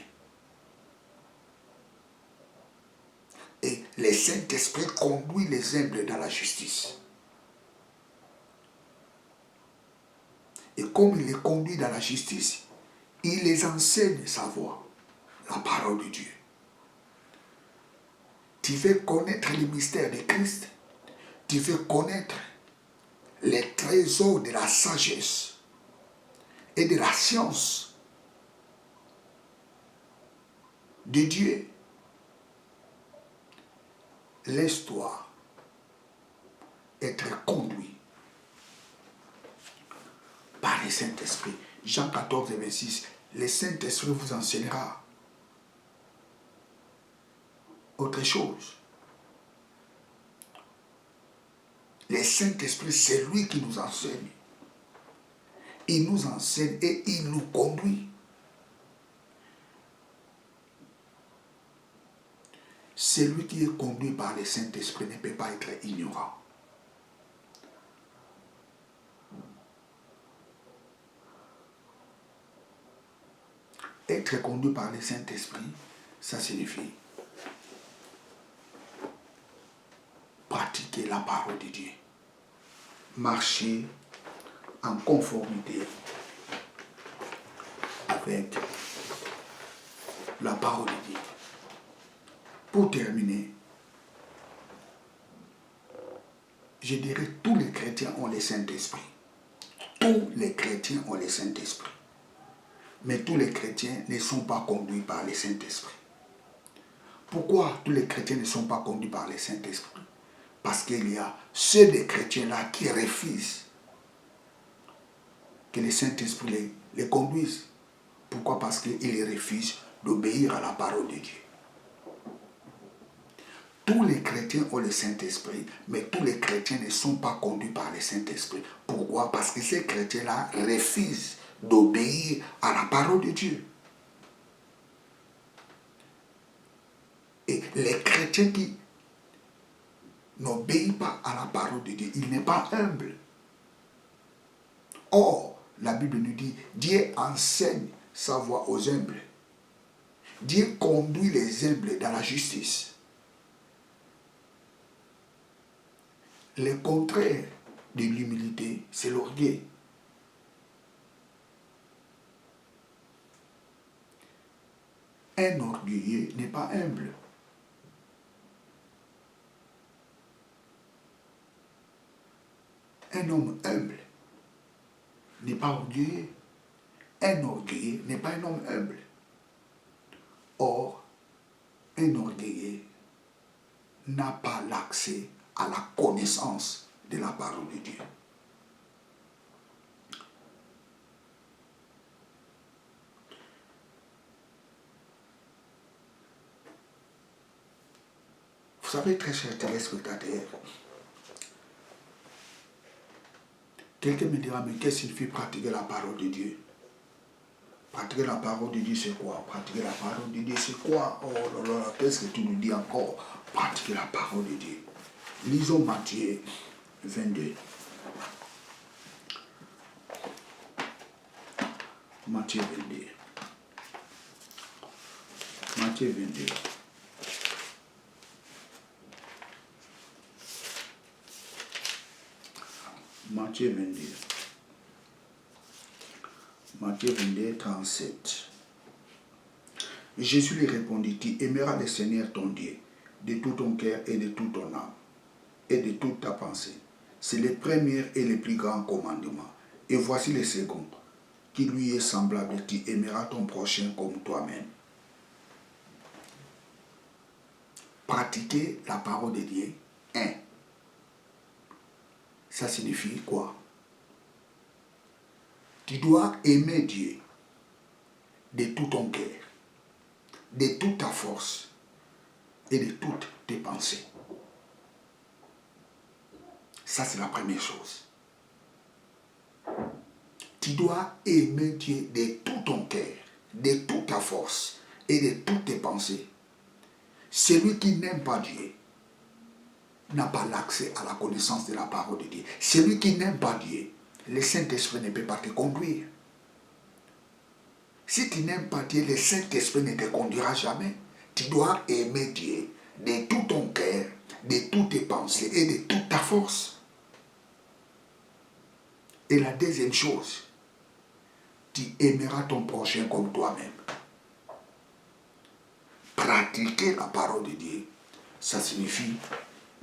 Et le Saint-Esprit conduit les humbles dans la justice. Et comme il les conduit dans la justice, il les enseigne sa voie, la parole de Dieu. Tu veux connaître le mystère de Christ, tu veux connaître les trésors de la sagesse et de la science de Dieu. Laisse-toi être conduit par le Saint-Esprit. Jean 14, 26. le Saint-Esprit vous enseignera autre chose. Le Saint-Esprit, c'est lui qui nous enseigne. Il nous enseigne et il nous conduit. Celui qui est conduit par le Saint-Esprit ne peut pas être ignorant. Être conduit par le Saint-Esprit, ça signifie pratiquer la parole de Dieu. Marcher en conformité avec la parole de Dieu. Pour terminer, je dirais tous les chrétiens ont le Saint-Esprit. Tous les chrétiens ont le Saint-Esprit. Mais tous les chrétiens ne sont pas conduits par le Saint-Esprit. Pourquoi tous les chrétiens ne sont pas conduits par le Saint-Esprit? Parce qu'il y a ceux des chrétiens-là qui refusent que le Saint-Esprit les conduise. Pourquoi? Parce qu'ils refusent d'obéir à la parole de Dieu. Tous les chrétiens ont le Saint-Esprit, mais tous les chrétiens ne sont pas conduits par le Saint-Esprit. Pourquoi? Parce que ces chrétiens-là refusent d'obéir à la parole de Dieu. Et les chrétiens qui n'obéissent pas à la parole de Dieu, il n'est pas humble. Or, la Bible nous dit, Dieu enseigne sa voie aux humbles. Dieu conduit les humbles dans la justice. Le contraire de l'humilité, c'est l'orgueil. Un orgueilleux n'est pas humble. Un homme humble n'est pas orgueilleux. Un orgueilleux n'est pas un homme humble. Or, un orgueilleux n'a pas l'accès à la connaissance de la parole de Dieu. Vous savez, très chers téléspectateurs, quelqu'un me dira, mais qu'est-ce qu'il signifie pratiquer la parole de Dieu? Pratiquer la parole de Dieu, c'est quoi? Pratiquer la parole de Dieu, c'est quoi? Oh là là, qu'est-ce que tu nous dis encore? Pratiquer la parole de Dieu. Lisons Matthieu 22. Matthieu 22. Matthieu 22. Matthieu 22. Matthieu 22, 37. Jésus lui répondit, tu aimeras le Seigneur ton Dieu de tout ton cœur et de toute ton âme et de toute ta pensée. C'est le premier et le plus grand commandement. Et voici le second, qui lui est semblable, tu aimeras ton prochain comme toi-même. Pratiquer la parole de Dieu, ça signifie quoi? Tu dois aimer Dieu de tout ton cœur, de toute ta force et de toutes tes pensées. Ça, c'est la première chose. Tu dois aimer Dieu de tout ton cœur, de toute ta force et de toutes tes pensées. Celui qui n'aime pas Dieu n'a pas l'accès à la connaissance de la parole de Dieu. Celui qui n'aime pas Dieu, le Saint-Esprit ne peut pas te conduire. Si tu n'aimes pas Dieu, le Saint-Esprit ne te conduira jamais. Tu dois aimer Dieu de tout ton cœur, de toutes tes pensées et de toute ta force. Et la deuxième chose, tu aimeras ton prochain comme toi-même. Pratiquer la parole de Dieu, ça signifie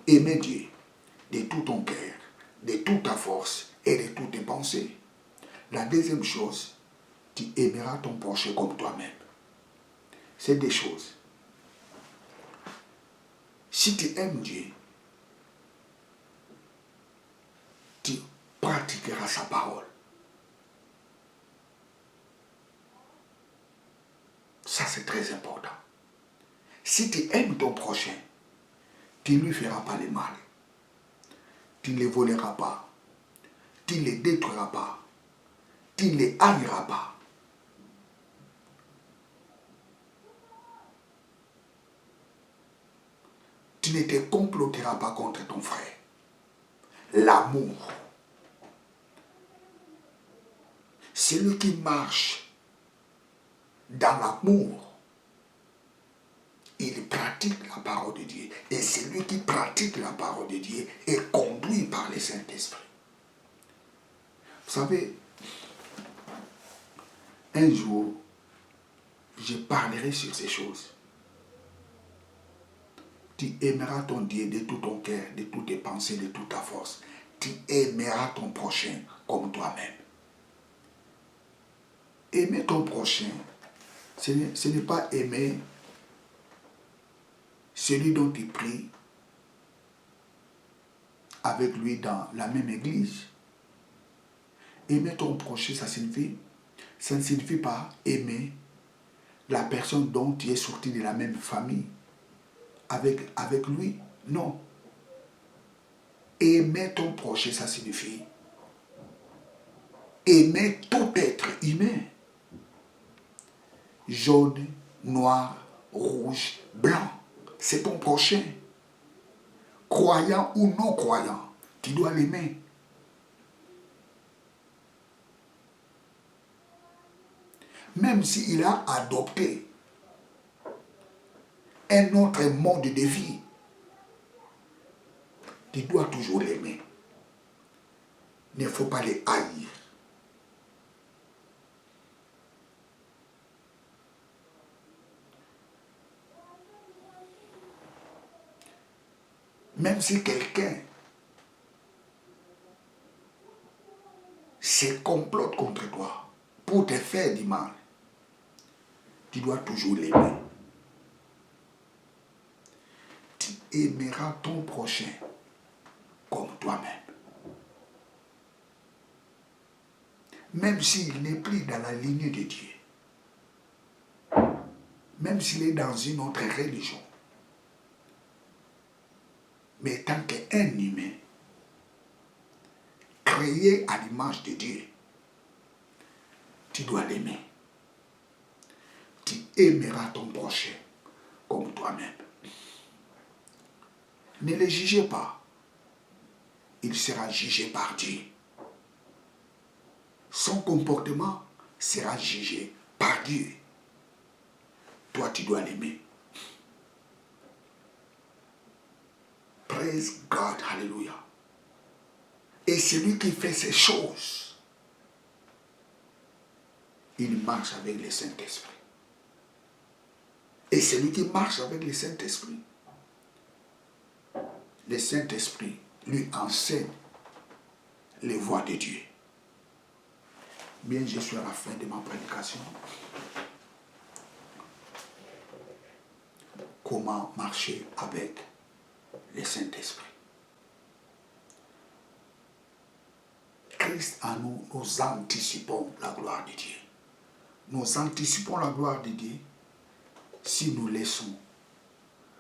aimer Dieu de tout ton cœur, de toute ta force et de toutes tes pensées. La deuxième chose, tu aimeras ton prochain comme toi-même. C'est des choses. Si tu aimes Dieu, tu pratiqueras sa parole. Ça, c'est très important. Si tu aimes ton prochain, tu ne lui feras pas le mal. Tu ne le voleras pas. Tu ne le détruiras pas. Tu ne le haïras pas. Tu ne te comploteras pas contre ton frère. L'amour. Celui qui marche dans l'amour, il pratique la parole de Dieu. Et celui qui pratique la parole de Dieu est conduit par le Saint-Esprit. Vous savez, un jour, je parlerai sur ces choses. Tu aimeras ton Dieu de tout ton cœur, de toutes tes pensées, de toute ta force. Tu aimeras ton prochain comme toi-même. Aimer ton prochain, ce n'est pas aimer celui dont tu pries avec lui dans la même église. Aimer ton prochain, ça ne signifie pas aimer la personne dont tu es sorti de la même famille avec lui. Non. Aimer ton prochain, ça signifie aimer tout être humain. Jaune, noir, rouge, blanc. C'est ton prochain. Croyant ou non croyant, tu dois l'aimer. Même s'il a adopté un autre mode de vie, tu dois toujours l'aimer. Il ne faut pas les haïr. Même si quelqu'un se complote contre toi pour te faire du mal, tu dois toujours l'aimer. Tu aimeras ton prochain comme toi-même. Même s'il n'est plus dans la lignée de Dieu, même s'il est dans une autre religion, mais tant qu'un humain, créé à l'image de Dieu, tu dois l'aimer. Tu aimeras ton prochain comme toi-même. Ne le jugez pas. Il sera jugé par Dieu. Son comportement sera jugé par Dieu. Toi, tu dois l'aimer. Praise God, hallelujah. Et celui qui fait ces choses, il marche avec le Saint-Esprit. Et celui qui marche avec le Saint-Esprit, le Saint-Esprit lui enseigne les voies de Dieu. Bien, je suis à la fin de ma prédication. Comment marcher avec le Saint-Esprit. Christ en nous, nous anticipons la gloire de Dieu. Nous anticipons la gloire de Dieu si nous laissons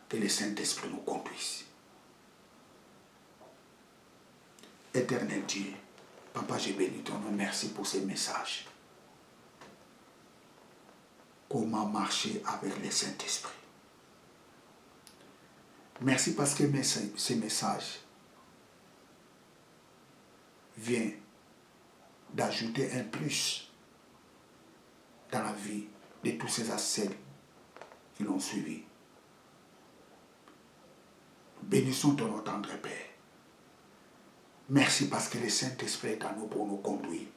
que le Saint-Esprit nous conduise. Éternel Dieu, Papa, j'ai béni ton nom. Merci pour ces messages. Comment marcher avec le Saint-Esprit. Merci parce que ces messages viennent d'ajouter un plus dans la vie de tous ces ascètes qui l'ont suivi. Bénissons ton nom, tendre Père. Merci parce que le Saint-Esprit est à nous pour nous conduire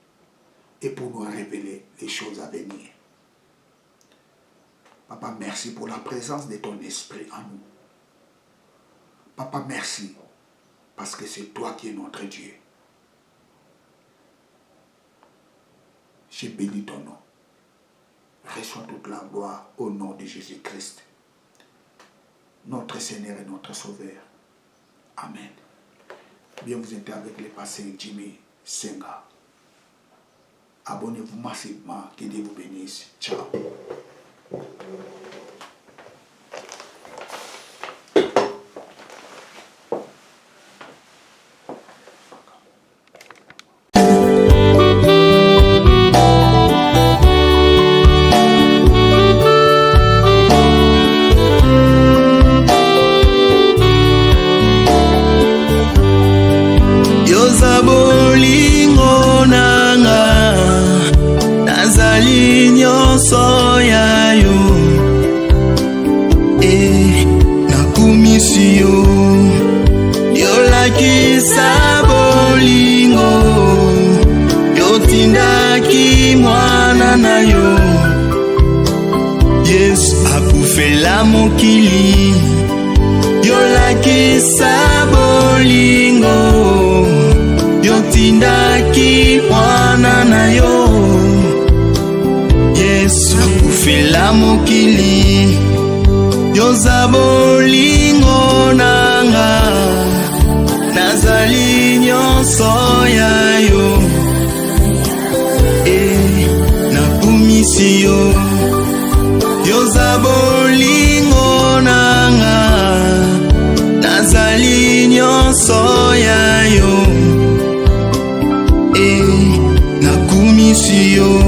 et pour nous révéler les choses à venir. Papa, merci pour la présence de ton Esprit en nous. Papa, merci parce que c'est toi qui es notre Dieu. Je bénis ton nom. Reçois toute la gloire au nom de Jésus-Christ, notre Seigneur et notre Sauveur. Amen. Bien, vous êtes avec le pasteur Jimmy Senga. Abonnez-vous massivement. Que Dieu vous bénisse. Ciao. yolakisa bolingo yotindaki mwana na yo. Yesu akufela mokili yolakisa bolingo yotindaki mwana na yo. Yesu akufela mokili yoza bolingo nanga nazali nyonso ya yo. Nakumisi yo yoza bolingo nanga nazali nyonso ya yo. Nakumisi yo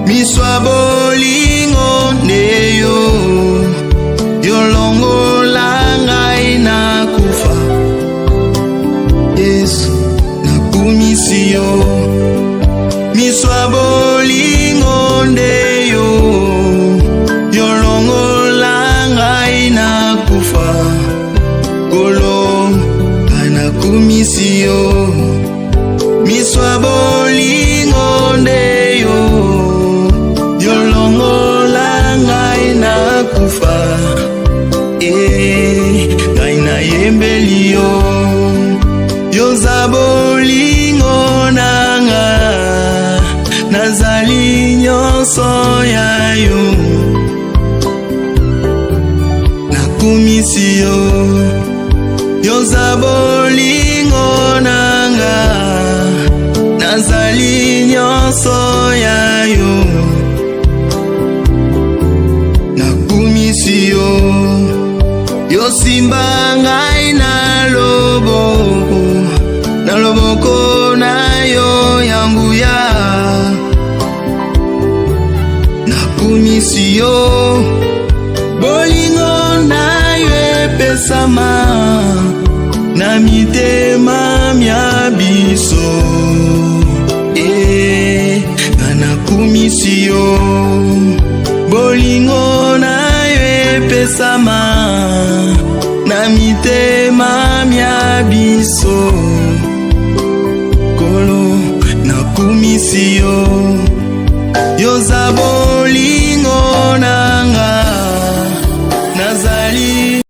miswa bolingo nde yo yolongola ngai nakufa. Yesu nakumisi yo miswa bolingo nde yo yolongola ngai nakufa. Kolo nakumisi yo miswa bolingo nde yo yolongola ngai nakufa. Ngai nayembeli yo yoza bolingo nanga nazali nyonso ya yo. Nakumisi yo yoza bolingo nanga nazali nyonso ya yo. Nakumisi yo yosimba ngai na loboko na yo ya nguya. Nakumisi yo bolingo na yo epesama na mitema mya biso. Nakumisi yo bolingo na yo epesama na mitema mya biso. Kolo nakumisi yo yoza bolingo nanga nazali.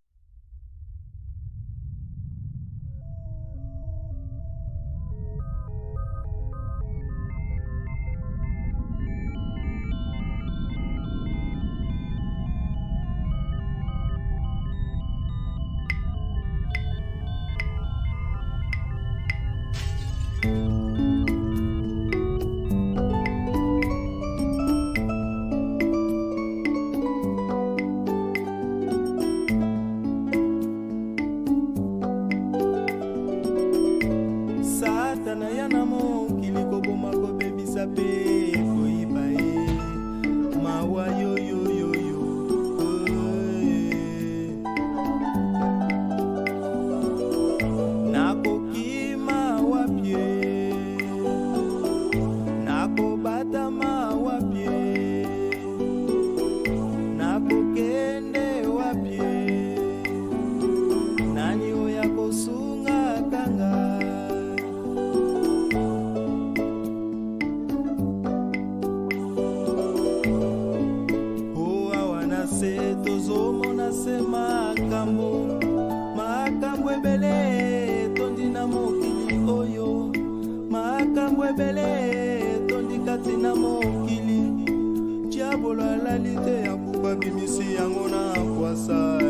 Satana yana mokili koboma kobebisa pe koyiba ye mawa yo yo yo yo. Nakokima wapie nakobata mawapie nakokende wapie nani oya kosunga kanga. Tozomona se makambo ebele tondi na mokili oyo, makambo ebele tondi kati na mokili. Diabolo alali te ya kubabimisi yango na kwasa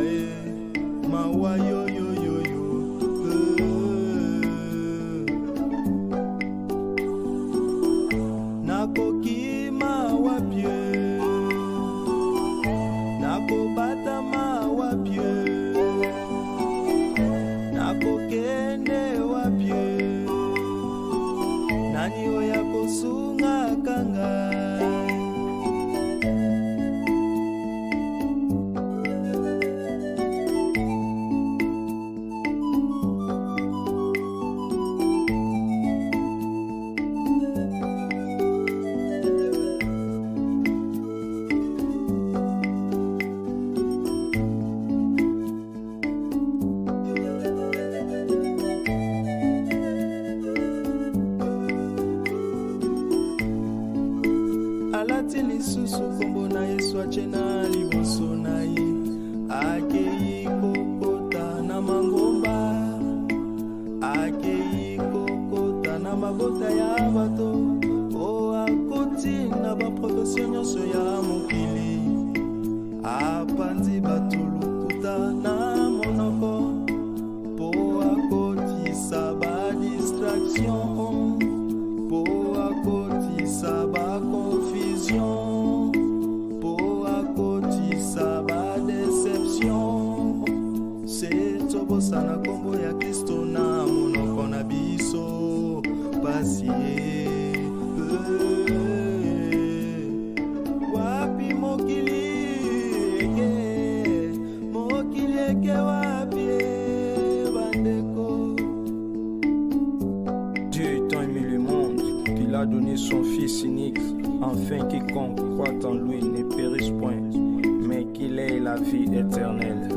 mawa yo yo yo yo. Nakokima wapie nakobata mawapie nakokende wapie nani oya kosunga kanga. tobosana kombo ya Kristo na monoko na biso pasi wapi mokili eke wapi bandeko. Dieu tant aimé le monde qu'il a donné son fils unique, afin quiconque croit en lui ne périsse point, mais qu'il ait la vie éternelle.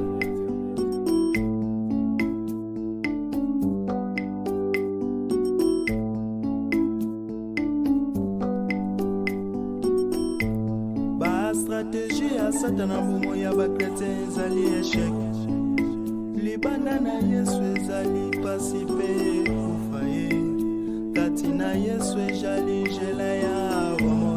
Stratégie ya satana bomo ya bakretien ezali échec, libanda na Yesu ezali pasi mpe kufa ye, kati na Yesu ezali njela ya bomo.